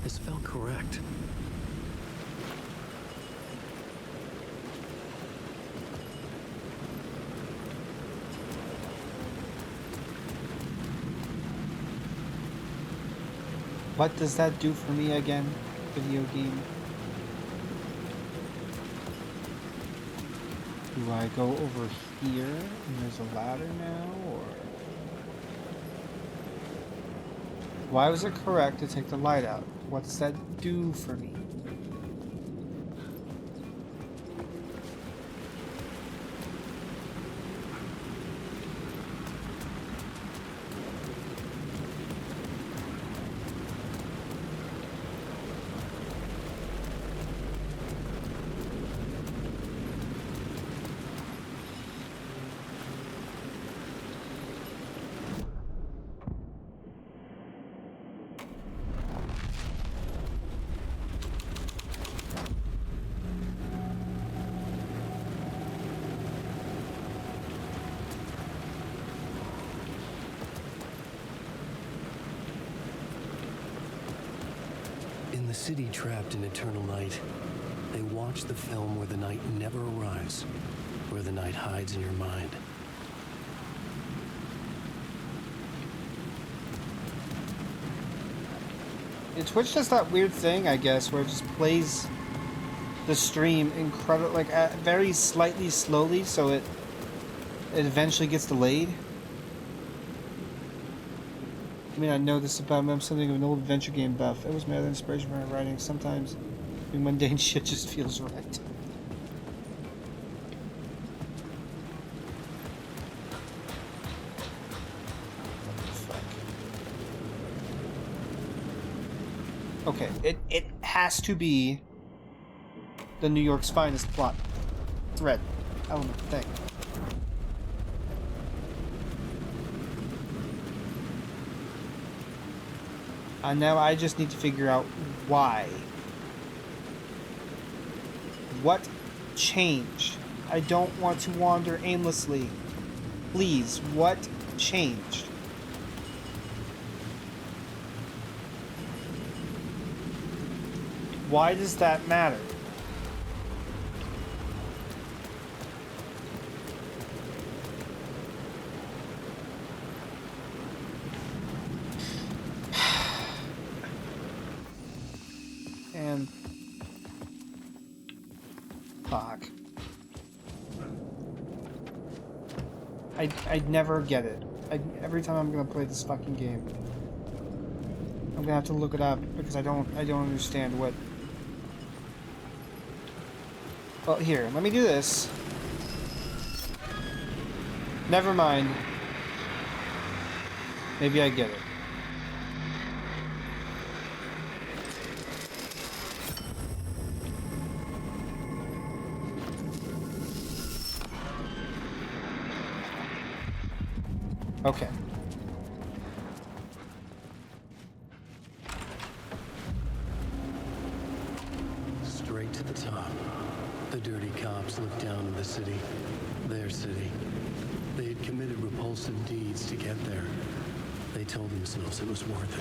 This felt correct. What does that do for me again, video game? Do I go over here and there's a ladder now, or? Why was it correct to take the light out? What does that do for me? In the city trapped in eternal night, they watch the film where the night never arrives, where the night hides in your mind. Twitch does that weird thing, I guess, where it just plays the stream incredible, like very slightly slowly, so it eventually gets delayed. I mean, I know this about me. I'm something of an old adventure game buff. It was my other inspiration for my writing. Sometimes mundane shit just feels right. Okay, it has to be the New York's Finest plot thread element thing. And now I just need to figure out why. What changed? I don't want to wander aimlessly. Please, what changed? Why does that matter? And fuck. I'd never get it. Every time I'm gonna play this fucking game, I'm gonna have to look it up because I don't understand what. Well, here, let me do this. Never mind. Maybe I get it. Okay. Straight to the top. The dirty cops looked down on the city. Their city. They had committed repulsive deeds to get there. They told themselves it was worth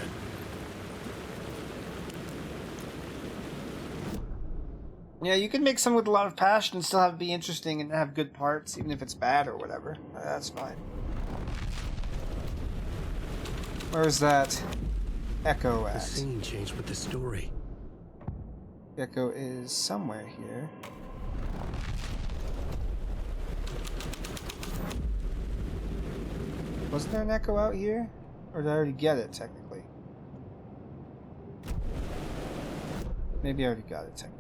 it. Yeah, you can make some with a lot of passion and still have it be interesting and have good parts, even if it's bad or whatever. That's fine. Where's that Echo at? The scene changed with the story. Echo is somewhere here. Wasn't there an Echo out here? Or did I already get it, technically? Maybe I already got it, technically.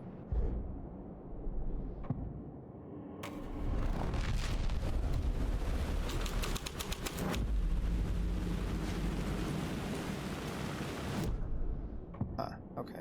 Okay.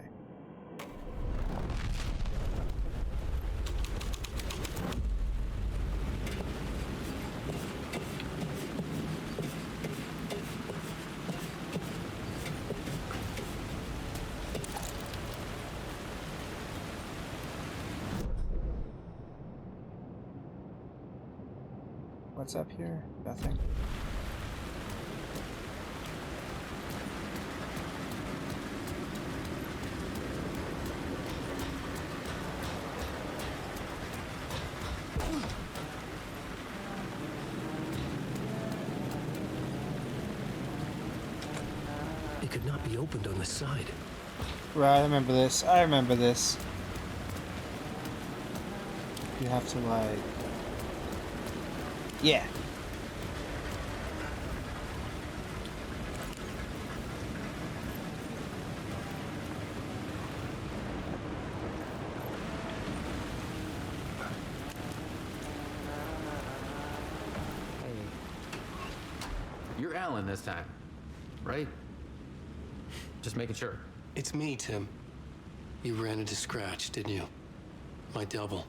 What's up here? Nothing. It could not be opened on the side. Right, I remember this. I remember this. You have to, like... Yeah. You're Alan this time, right? Just making sure. It's me, Tim. You ran into Scratch, didn't you? My double.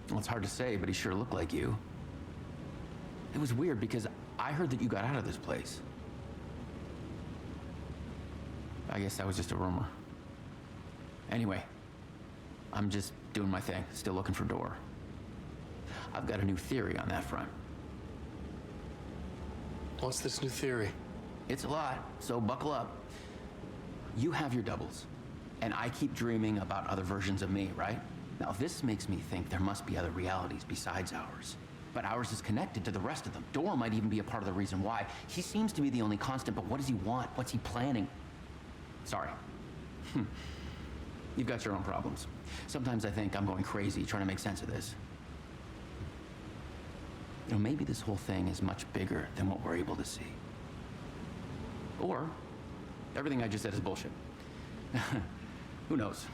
Well, it's hard to say, but he sure looked like you. It was weird because I heard that you got out of this place. I guess that was just a rumor. Anyway, I'm just doing my thing, still looking for Door. I've got a new theory on that front. What's this new theory? It's a lot, so buckle up. You have your doubles, and I keep dreaming about other versions of me, right? Now, this makes me think there must be other realities besides ours. But ours is connected to the rest of them. Door might even be a part of the reason why. He seems to be the only constant, but what does he want? What's he planning? Sorry. You've got your own problems. Sometimes I think I'm going crazy trying to make sense of this. You know, maybe this whole thing is much bigger than what we're able to see. Or everything I just said is bullshit. Who knows?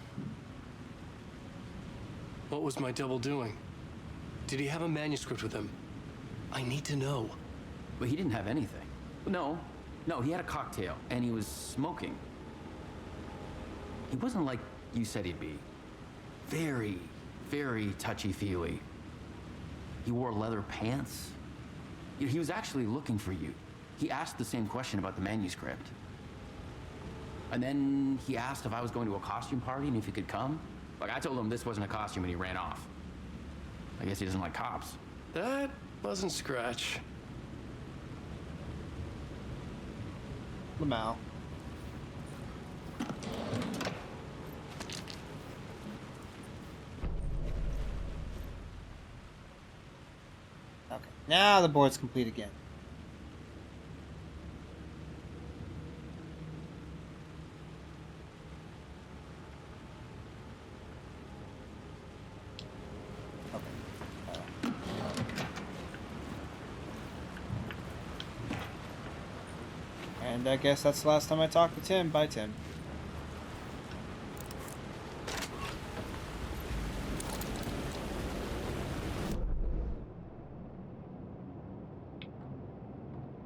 What was my double doing? Did he have a manuscript with him? I need to know. Well, he didn't have anything. No, he had a cocktail, and he was smoking. He wasn't like you said he'd be. Very, very touchy-feely. He wore leather pants. He was actually looking for you. He asked the same question about the manuscript. And then he asked if I was going to a costume party and if he could come. Like, I told him this wasn't a costume and he ran off. I guess he doesn't like cops. That wasn't Scratch. Lamau. Okay, now the board's complete again. And I guess that's the last time I talk to Tim. Bye, Tim.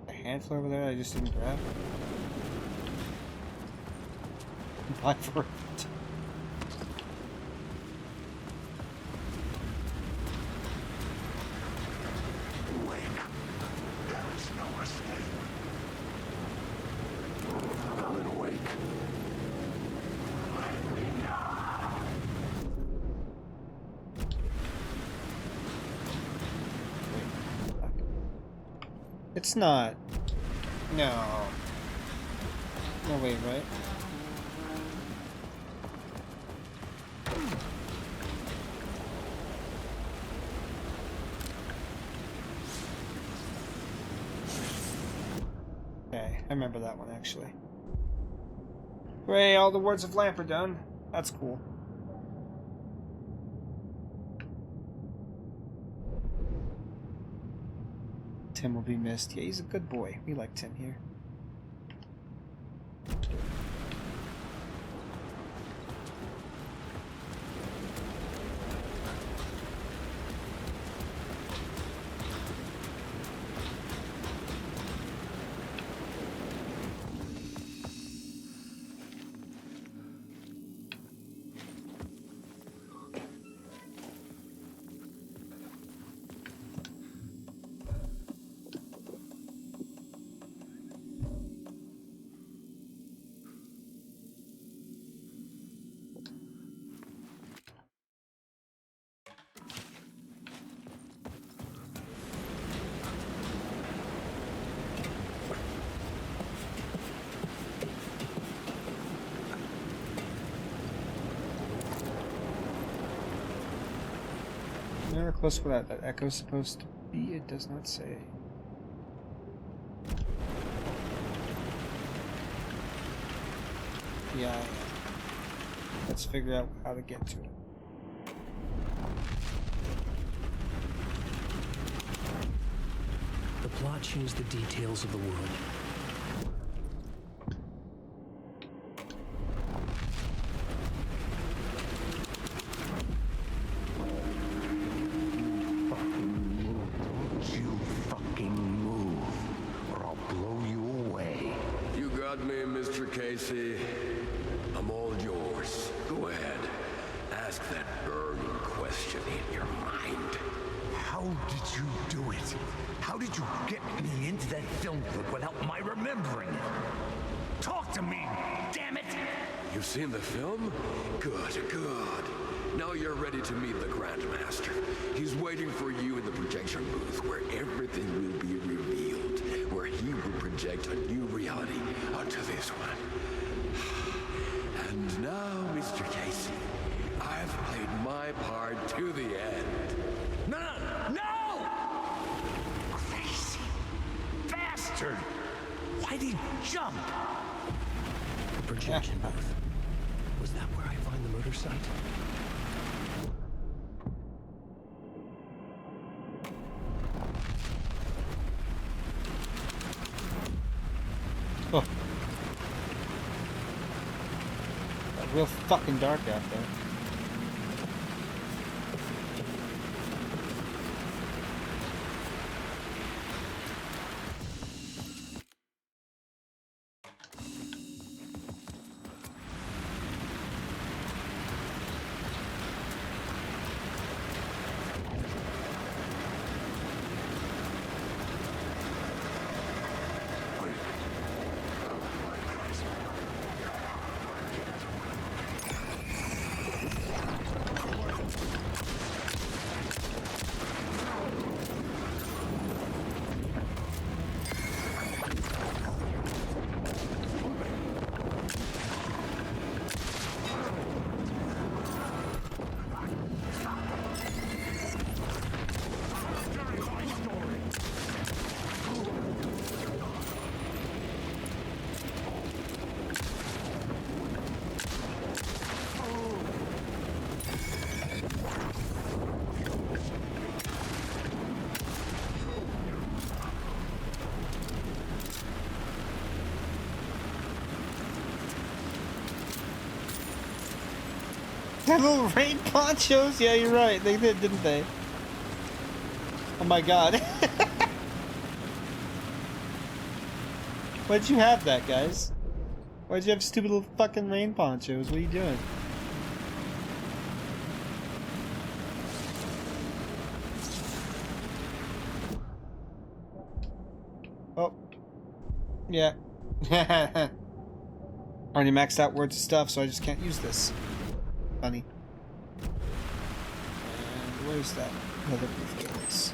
A handful over there I just didn't grab. Bye for it. It's not. No. No way, right? Okay, I remember that one actually. Hooray, all the words of lamp are done. That's cool. Tim will be missed. Yeah, he's a good boy. We like Tim here. Never close where that echo's supposed to be. It does not say. Yeah. Let's figure out how to get to it. The plot changed the details of the world. Casey, I'm all yours. Go ahead. Ask that burning question in your mind. How did you do it? How did you get me into that film clip without my remembering it? Talk to me, damn it! You've seen the film? Good, good. Now you're ready to meet the Grandmaster. He's waiting for you in the projection booth where everything will be revealed, where he will project a new reality onto this one. And now, Mr. Casey, I've played my part to the end. No! Crazy bastard! Why'd he jump? The projection booth. Was that where I find the murder site? Oh. Real fucking dark out there. Had little rain ponchos? Yeah, you're right. They did, didn't they? Oh my god. Why'd you have that, guys? Why'd you have stupid little fucking rain ponchos? What are you doing? Oh. Yeah. Already maxed out words and stuff, so I just can't use this. Funny. And where's that other briefcase?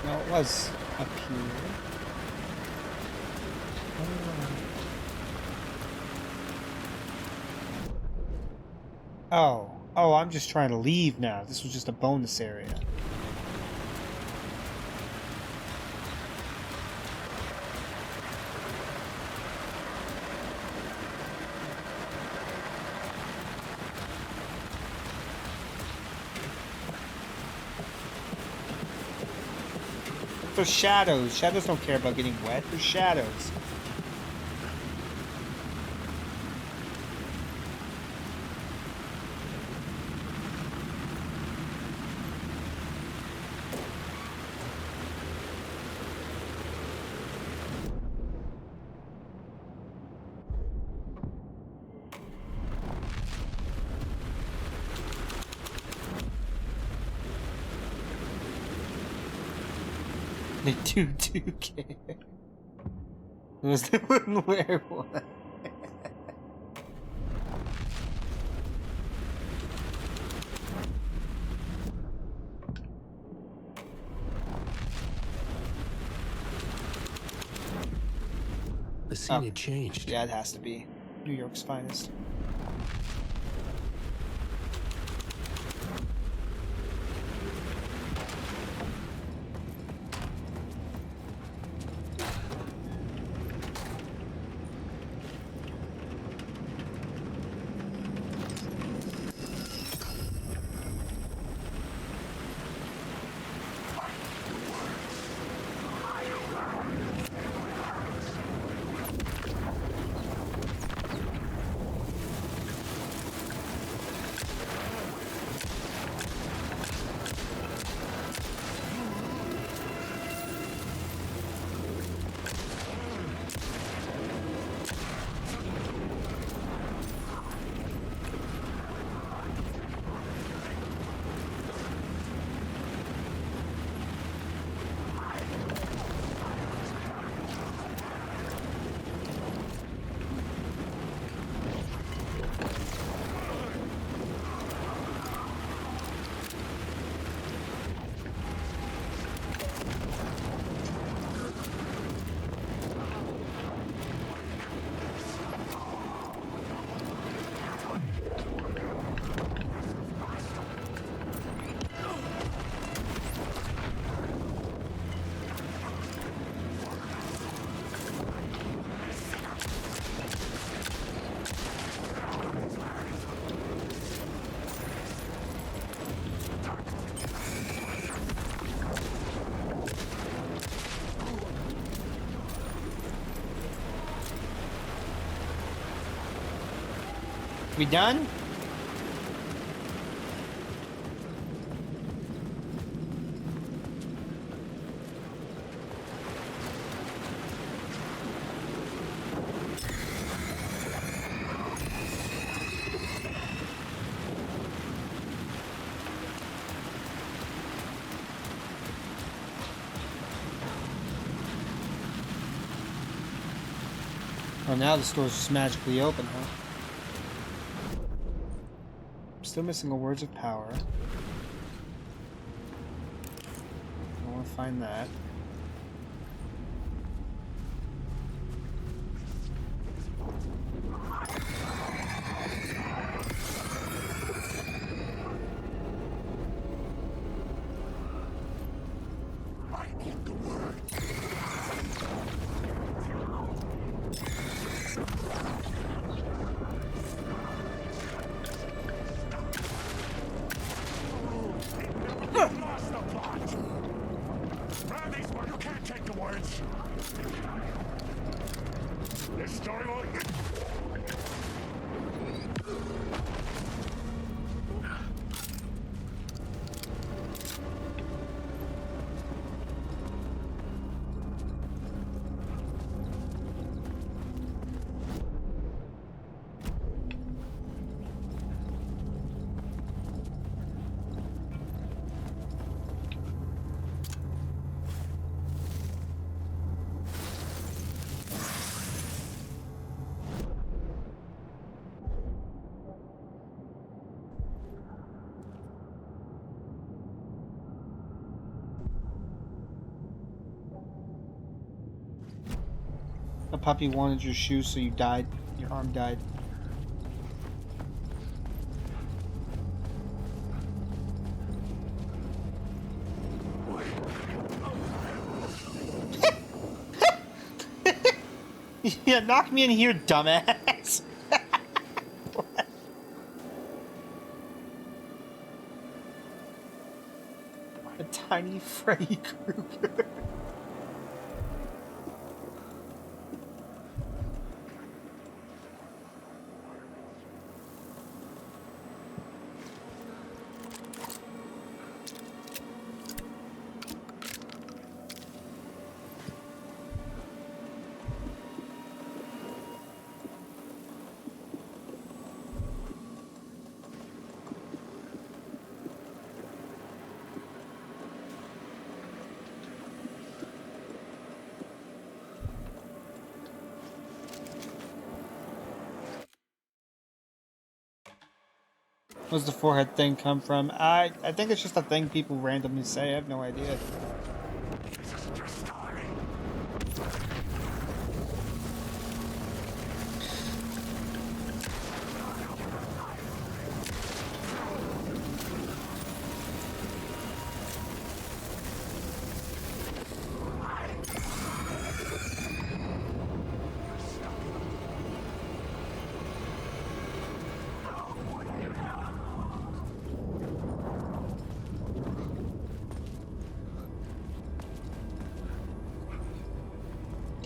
No, it was up here. Oh. Oh, I'm just trying to leave now. This was just a bonus area. They're shadows. Shadows don't care about getting wet. They're shadows. They do care. They wouldn't wear one. The scene had changed. Yeah, it has to be. New York's finest. We done? Oh, now the store's just magically open, huh? Still missing a Words of Power. I want to find that. take the words. This story will... The puppy wanted your shoes, so you died. Your arm died. Yeah, knock me in here, dumbass. A tiny Freddy Krueger. Where's the forehead thing come from? I think it's just a thing people randomly say. I have no idea.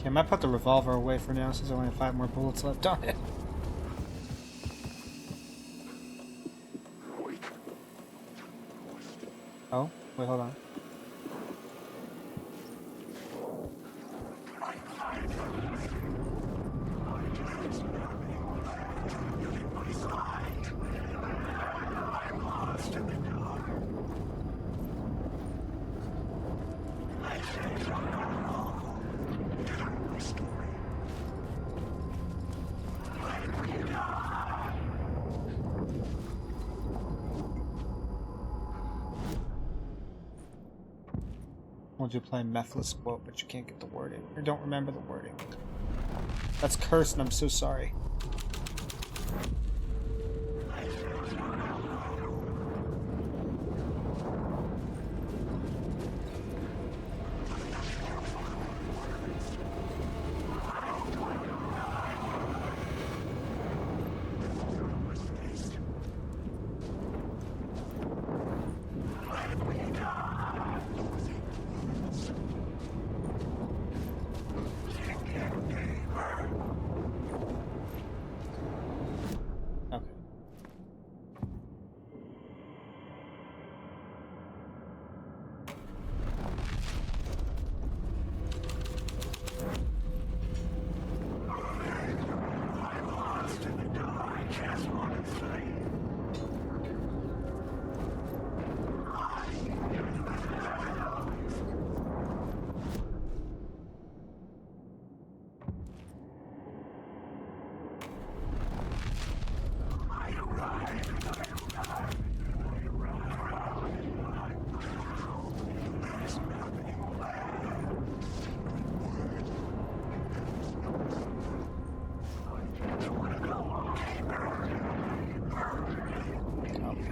I might put the revolver away for now since I only have 5 more bullets left on it. Oh, wait, hold on. Want you to play Methless quote, but you can't get the wording, or don't remember the wording. That's cursed, and I'm so sorry.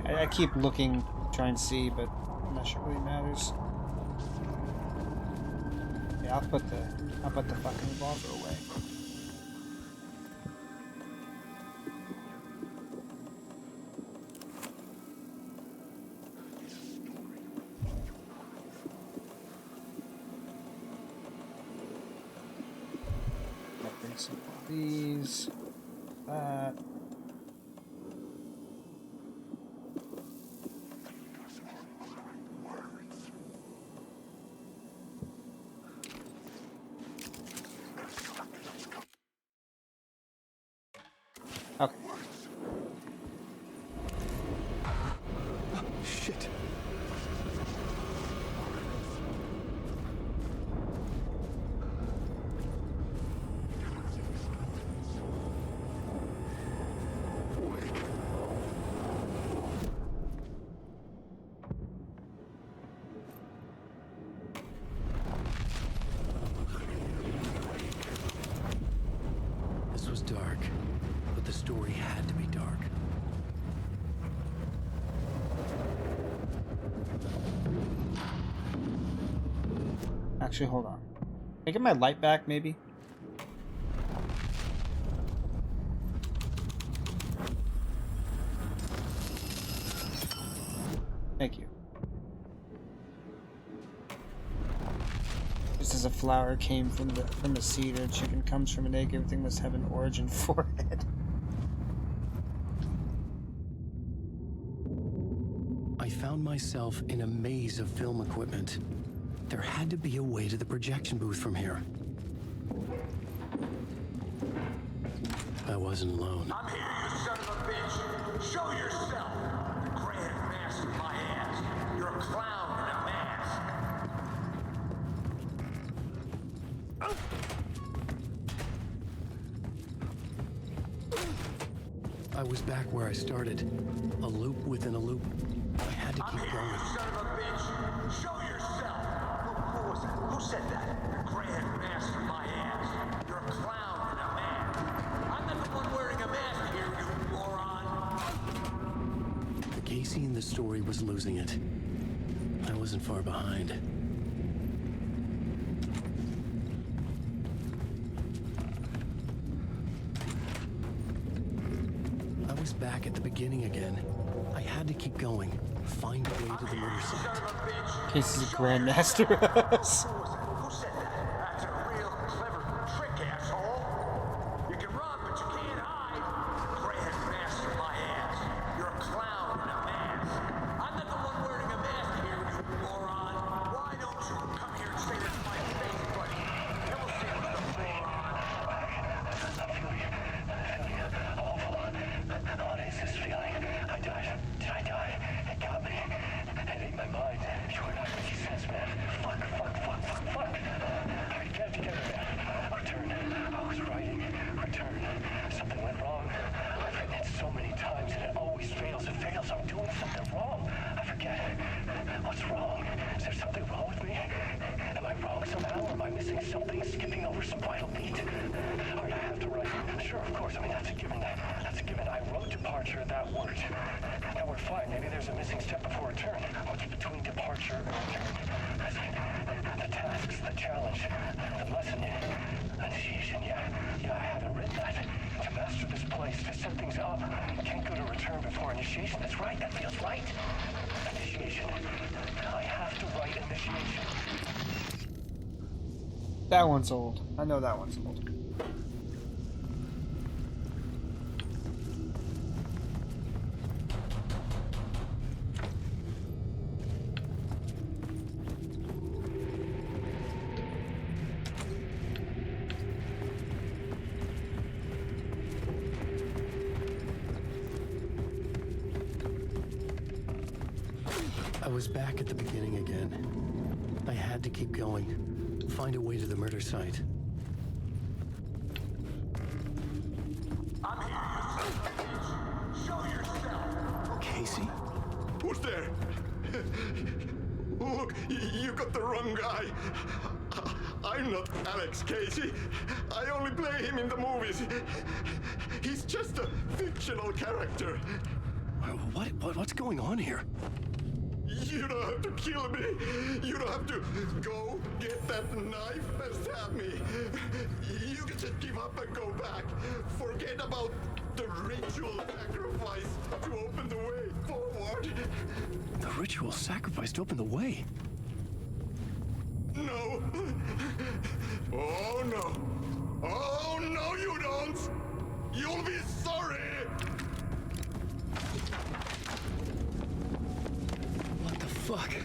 I keep looking, trying to see, but I'm not sure it really matters. Yeah, I'll put the fucking revolver away. Some of these. That. Okay. Shit. This was dark, but the story had to be dark. Actually, hold on. Can I get my light back, maybe? Thank you. Just as a flower came from a seed, or a chicken comes from an egg, everything must have an origin forehead. I found myself in a maze of film equipment. There had to be a way to the projection booth from here. I wasn't alone. I'm here, you son of a bitch. Show yourself. The Grand Master my ass. You're a clown in a mask. I was back where I started. A loop within a loop. I had to keep going. You son of a bitch. Show yourself. Who was it? Who said that? The Grand Master my ass. You're a clown in a mask. I'm not the one wearing a mask here, you moron. Casey in the story was losing it. I wasn't far behind. I was back at the beginning again. I had to keep going. Find a way to the murder site. Casey's a grandmaster. Who said that? That's a real clever trick, asshole. You can run, but you can't hide. Grand Master my ass. You're a clown in a mask. I'm not the one wearing a mask here, you moron. Why don't you come here and say that to my face, buddy? Then we'll see who's the moron. I'm feeling awful. What is this feeling? I died. Did I die? It got me. It ate my mind. You're not making sense, man. Fuck. Alright, get it together, man. Return. I was writing. Return. Something went wrong. I've written it so many times and it always fails. It fails. I'm doing something wrong. I forget. What's wrong? Is there something wrong with me? Am I wrong somehow? Am I missing something? Skipping over some vital beat? Alright, I have to write. Sure, of course. I mean, that's a given. That's a given. I wrote departure, that worked. Now we're fine. Maybe there's a missing step before return. What's between departure and return? The tasks, the challenge, the lesson, initiation. Yeah, I haven't written that. To master this place, to set things up, can't go to return before initiation. That's right. That feels right. Initiation. I have to write initiation. That one's old. I know that one's old. I was back at the beginning again. I had to keep going. Find a way to the murder site. I'm here, you son of a bitch. Show yourself. Casey? Who's there? Look, you got the wrong guy. I'm not Alex Casey. I only play him in the movies. He's just a fictional character. What's going on here? You don't have to kill me. You don't have to go get that knife and stab me. You can just give up and go back. Forget about the ritual sacrifice to open the way forward. The ritual sacrifice to open the way? No. Oh, no. Oh, no, fuck?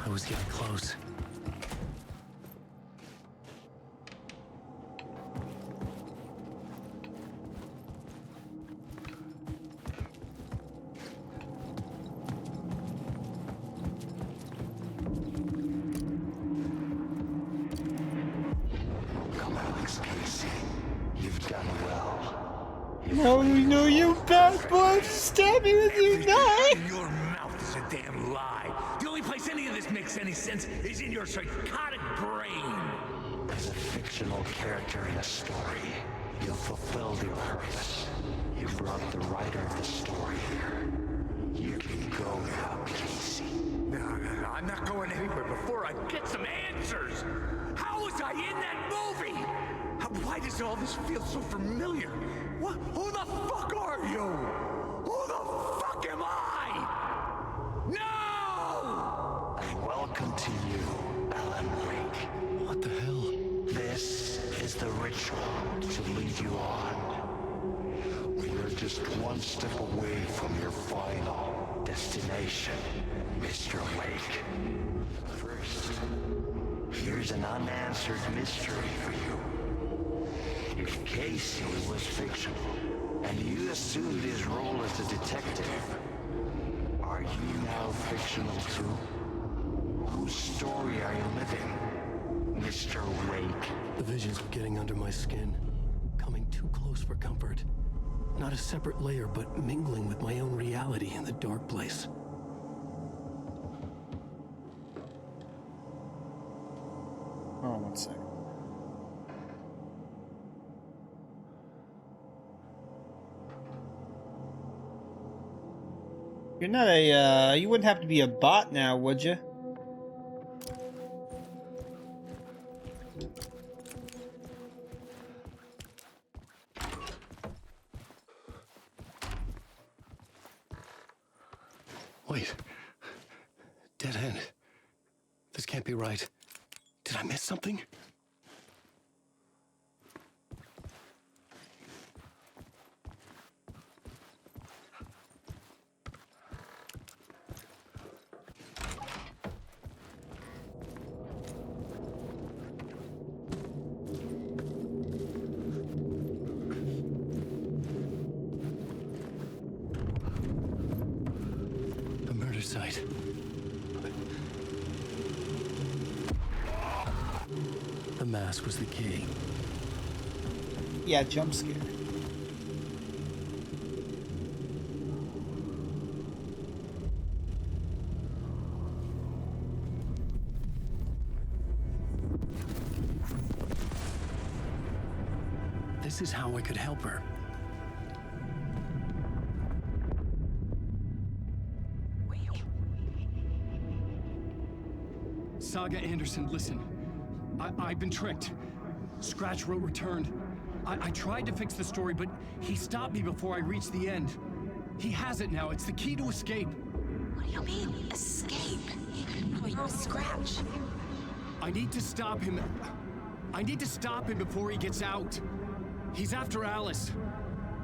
I was getting close. Come, Alex Casey. You've done well. No, no, you bad boy! Stab me with your knife! Your mouth is a damn lie. The only place any of this makes any sense is in your psychotic brain. As a fictional character in a story, you fulfilled your purpose. You brought the writer of the story here. You can go now, Casey. No, I'm not going anywhere before I get some answers. How was I in that movie? Why does all this feel so familiar? What? Who the fuck are you? Who the fuck am I? No! And welcome to you, Alan Wake. What the hell? This is the ritual to lead you on. We're just one step away from your final destination, Mr. Wake. First, here's an unanswered mystery for you. If Casey was fictional, and you assumed his role as a detective, are you now fictional too? Whose story are you living, Mr. Wake? The visions were getting under my skin, coming too close for comfort. Not a separate layer, but mingling with my own reality in the dark place. Oh, one second. You're not a, you wouldn't have to be a bot now, would you? Wait. Dead end. This can't be right. Did I miss something? The murder site. The mask was the key. Yeah, jump scare. This is how I could help her. Saga Anderson, listen. I've been tricked. Scratch wrote returned. I tried to fix the story, but he stopped me before I reached the end. He has it now. It's the key to escape. What do you mean, escape? You're a Scratch. I need to stop him. I need to stop him before he gets out. He's after Alice.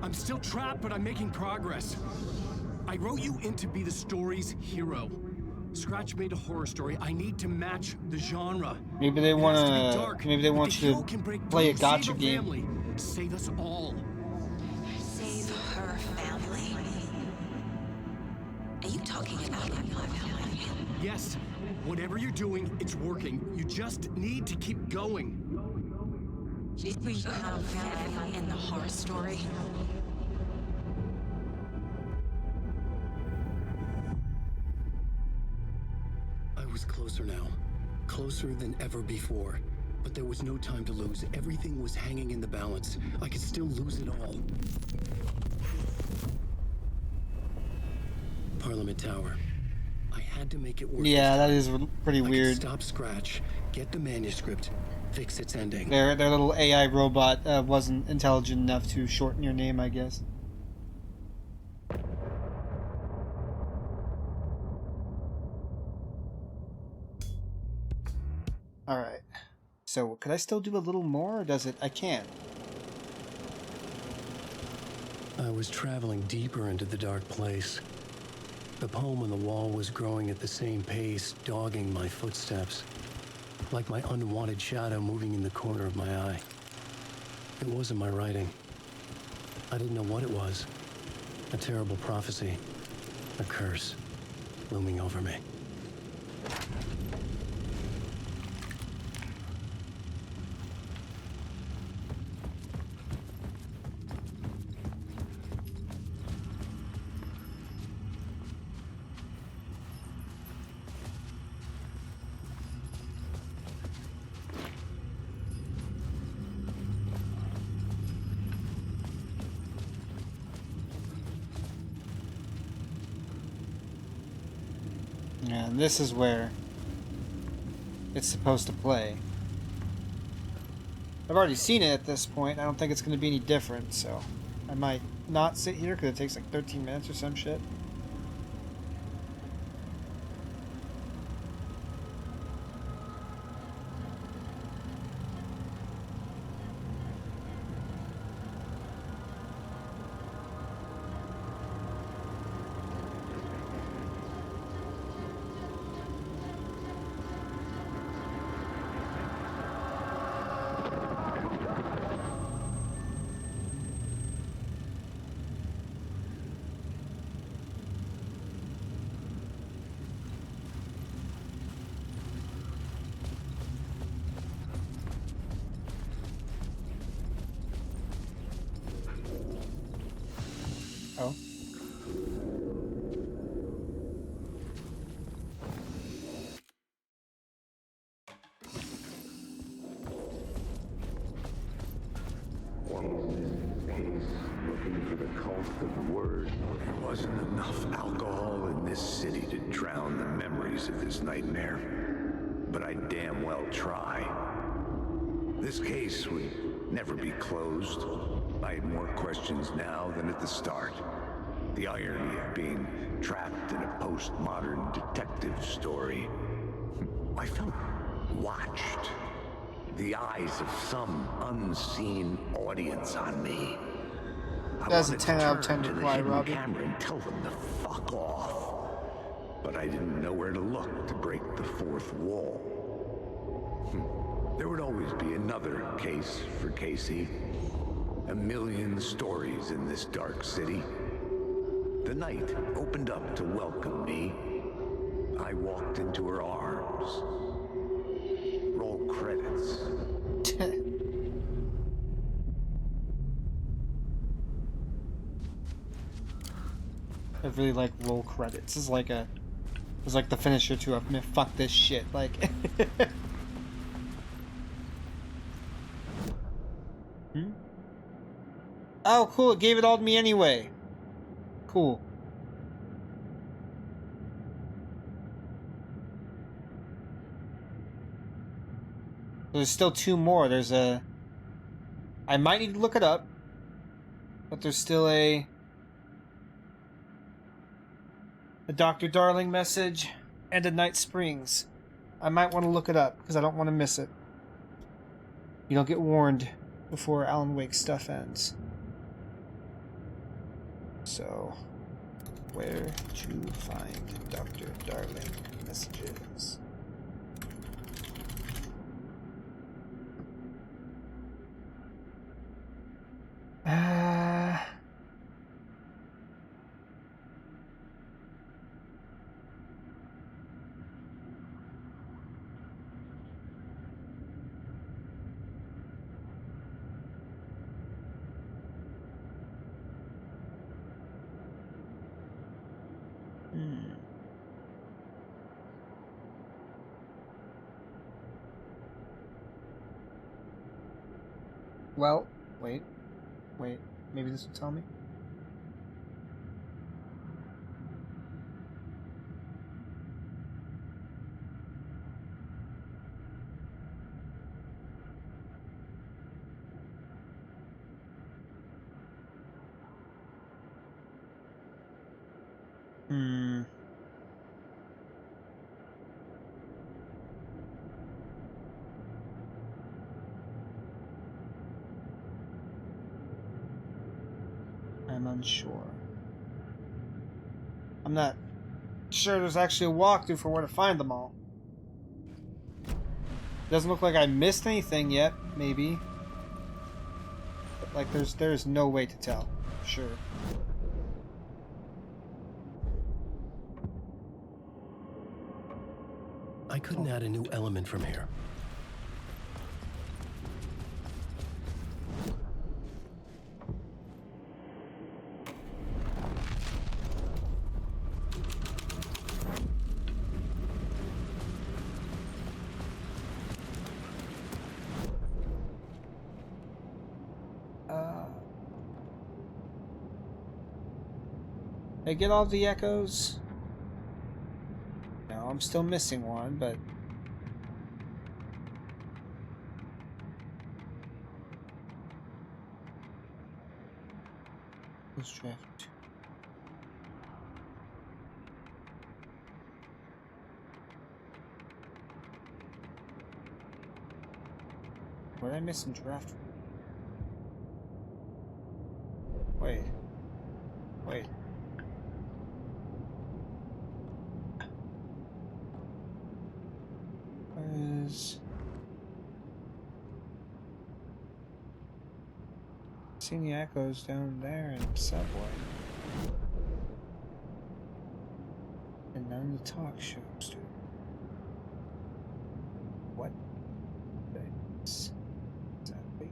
I'm still trapped, but I'm making progress. I wrote you in to be the story's hero. Scratch made a horror story. I need to match the genre. Maybe they want to. Maybe they want you to play a gotcha Save game. family. Save us all. Save her family. Are you talking about my family? Yes. Whatever you're doing, it's working. You just need to keep going. Did we have family in the horror story? I was closer now. Closer than ever before. But there was no time to lose. Everything was hanging in the balance. I could still lose it all. Parliament Tower. I had to make it work. Yeah, that is pretty I could weird. stop Scratch, get the manuscript, fix its ending. Their little AI robot wasn't intelligent enough to shorten your name, I guess. So, could I still do a little more, or does it... I can't. I was traveling deeper into the dark place. The poem on the wall was growing at the same pace, dogging my footsteps, like my unwanted shadow moving in the corner of my eye. It wasn't my writing. I didn't know what it was. A terrible prophecy, a curse, looming over me. And this is where it's supposed to play. I've already seen it at this point. I don't think it's going to be any different, so I might not sit here because it takes like 13 minutes or some shit. Oh. Looking for the cult of word. There wasn't enough alcohol in this city to drown the memories of this nightmare. But I damn well try. This case would never be closed. I had more questions now than at the start. The irony of being trapped in a postmodern detective story. I felt watched. The eyes of some unseen audience on me. That's a 10 out of 10 reply, Robbie. Camera and tell them to fuck off. But I didn't know where to look to break the fourth wall. There would always be another case for Casey. A million stories in this dark city. The night opened up to welcome me. I walked into her arms. Roll credits. I really like roll credits. It's like a... It's like the finisher to a fuck this shit. Like... Oh, cool. It gave it all to me anyway. Cool. There's still two more. There's a... I might need to look it up. But there's still a Dr. Darling message and a Night Springs. I might want to look it up because I don't want to miss it. You don't get warned before Alan Wake's stuff ends. So, where to find Dr. Darling messages? Well, wait, maybe this will tell me. I'm unsure. I'm not sure there's actually a walkthrough for where to find them all. Doesn't look like I missed anything yet, maybe. But like there's no way to tell. Sure. I couldn't add a new element from here. Did I get all the echoes? No, I'm still missing one, but... Let's drift. What did I miss in draft? Wait. Wait. Where's... Seen the echoes down there in the subway. And none of the talk shows, dude. What? Things? Exactly.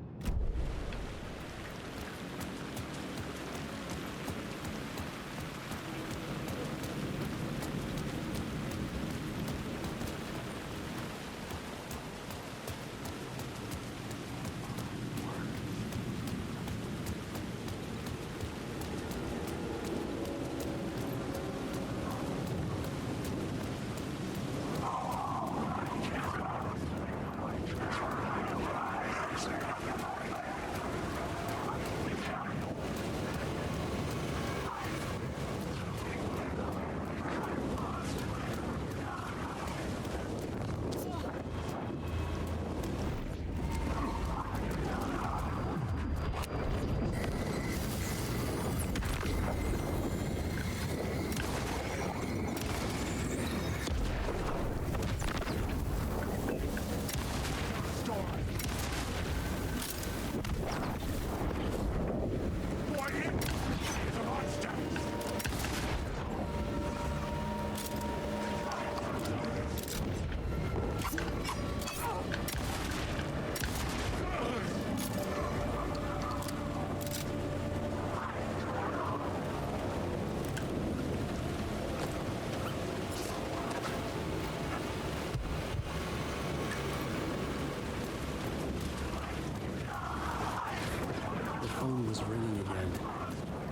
phone was ringing again.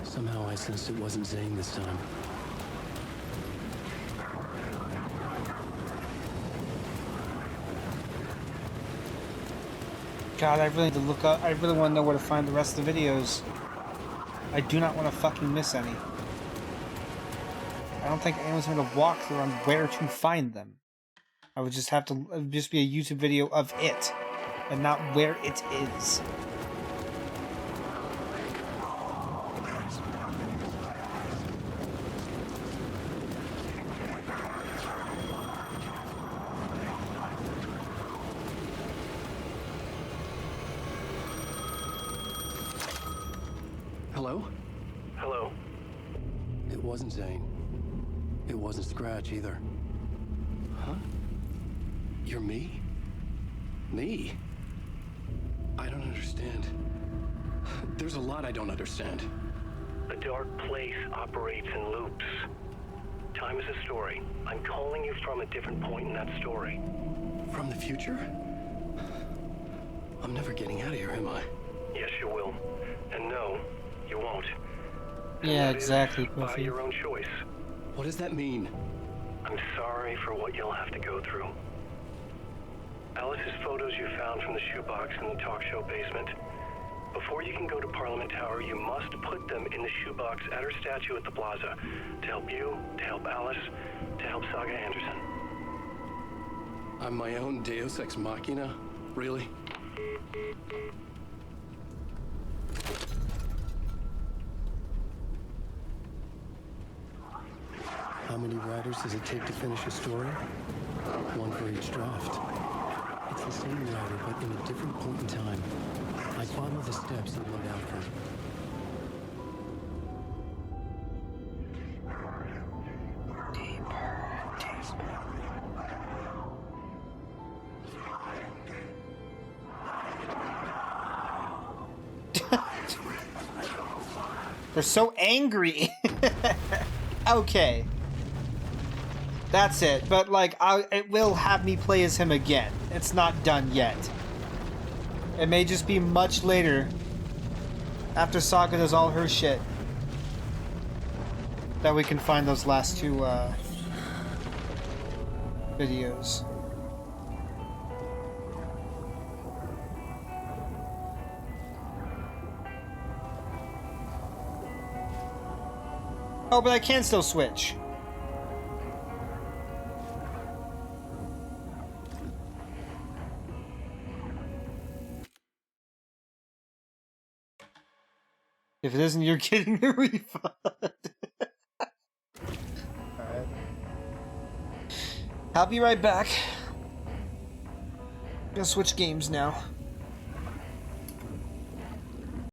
Somehow I sensed it wasn't Zane this time. God, I really need to look up. I really want to know where to find the rest of the videos. I do not want to fucking miss any. I don't think anyone's going to walk through on where to find them. I would just have to, it would just be a YouTube video of it, and not where it is. Hello? Hello? It wasn't Zane. It wasn't Scratch either. Huh? You're me? Me? I don't understand. There's a lot I don't understand. The dark place operates in loops. Time is a story. I'm calling you from a different point in that story. From the future? I'm never getting out of here, am I? Yes, you will. And no, you won't. Yeah, exactly, By Puffy. your own choice. What does that mean? I'm sorry for what you'll have to go through. Alice's photos you found from the shoebox in the talk show basement. Before you can go to Parliament Tower, you must put them in the shoebox at her statue at the plaza. To help you, to help Alice, to help Saga Anderson. I'm my own Deus Ex Machina? Really? many writers does it take to finish a story? One for each draft. It's the same writer, but in a different point in time. I follow the steps he laid out for me. They're so angry. Okay. That's it. But, like, it will have me play as him again. It's not done yet. It may just be much later, after Saga does all her shit, that we can find those last two, videos. Oh, but I can still switch. If it isn't, you're getting a refund. Alright. I'll be right back. Gonna switch games now.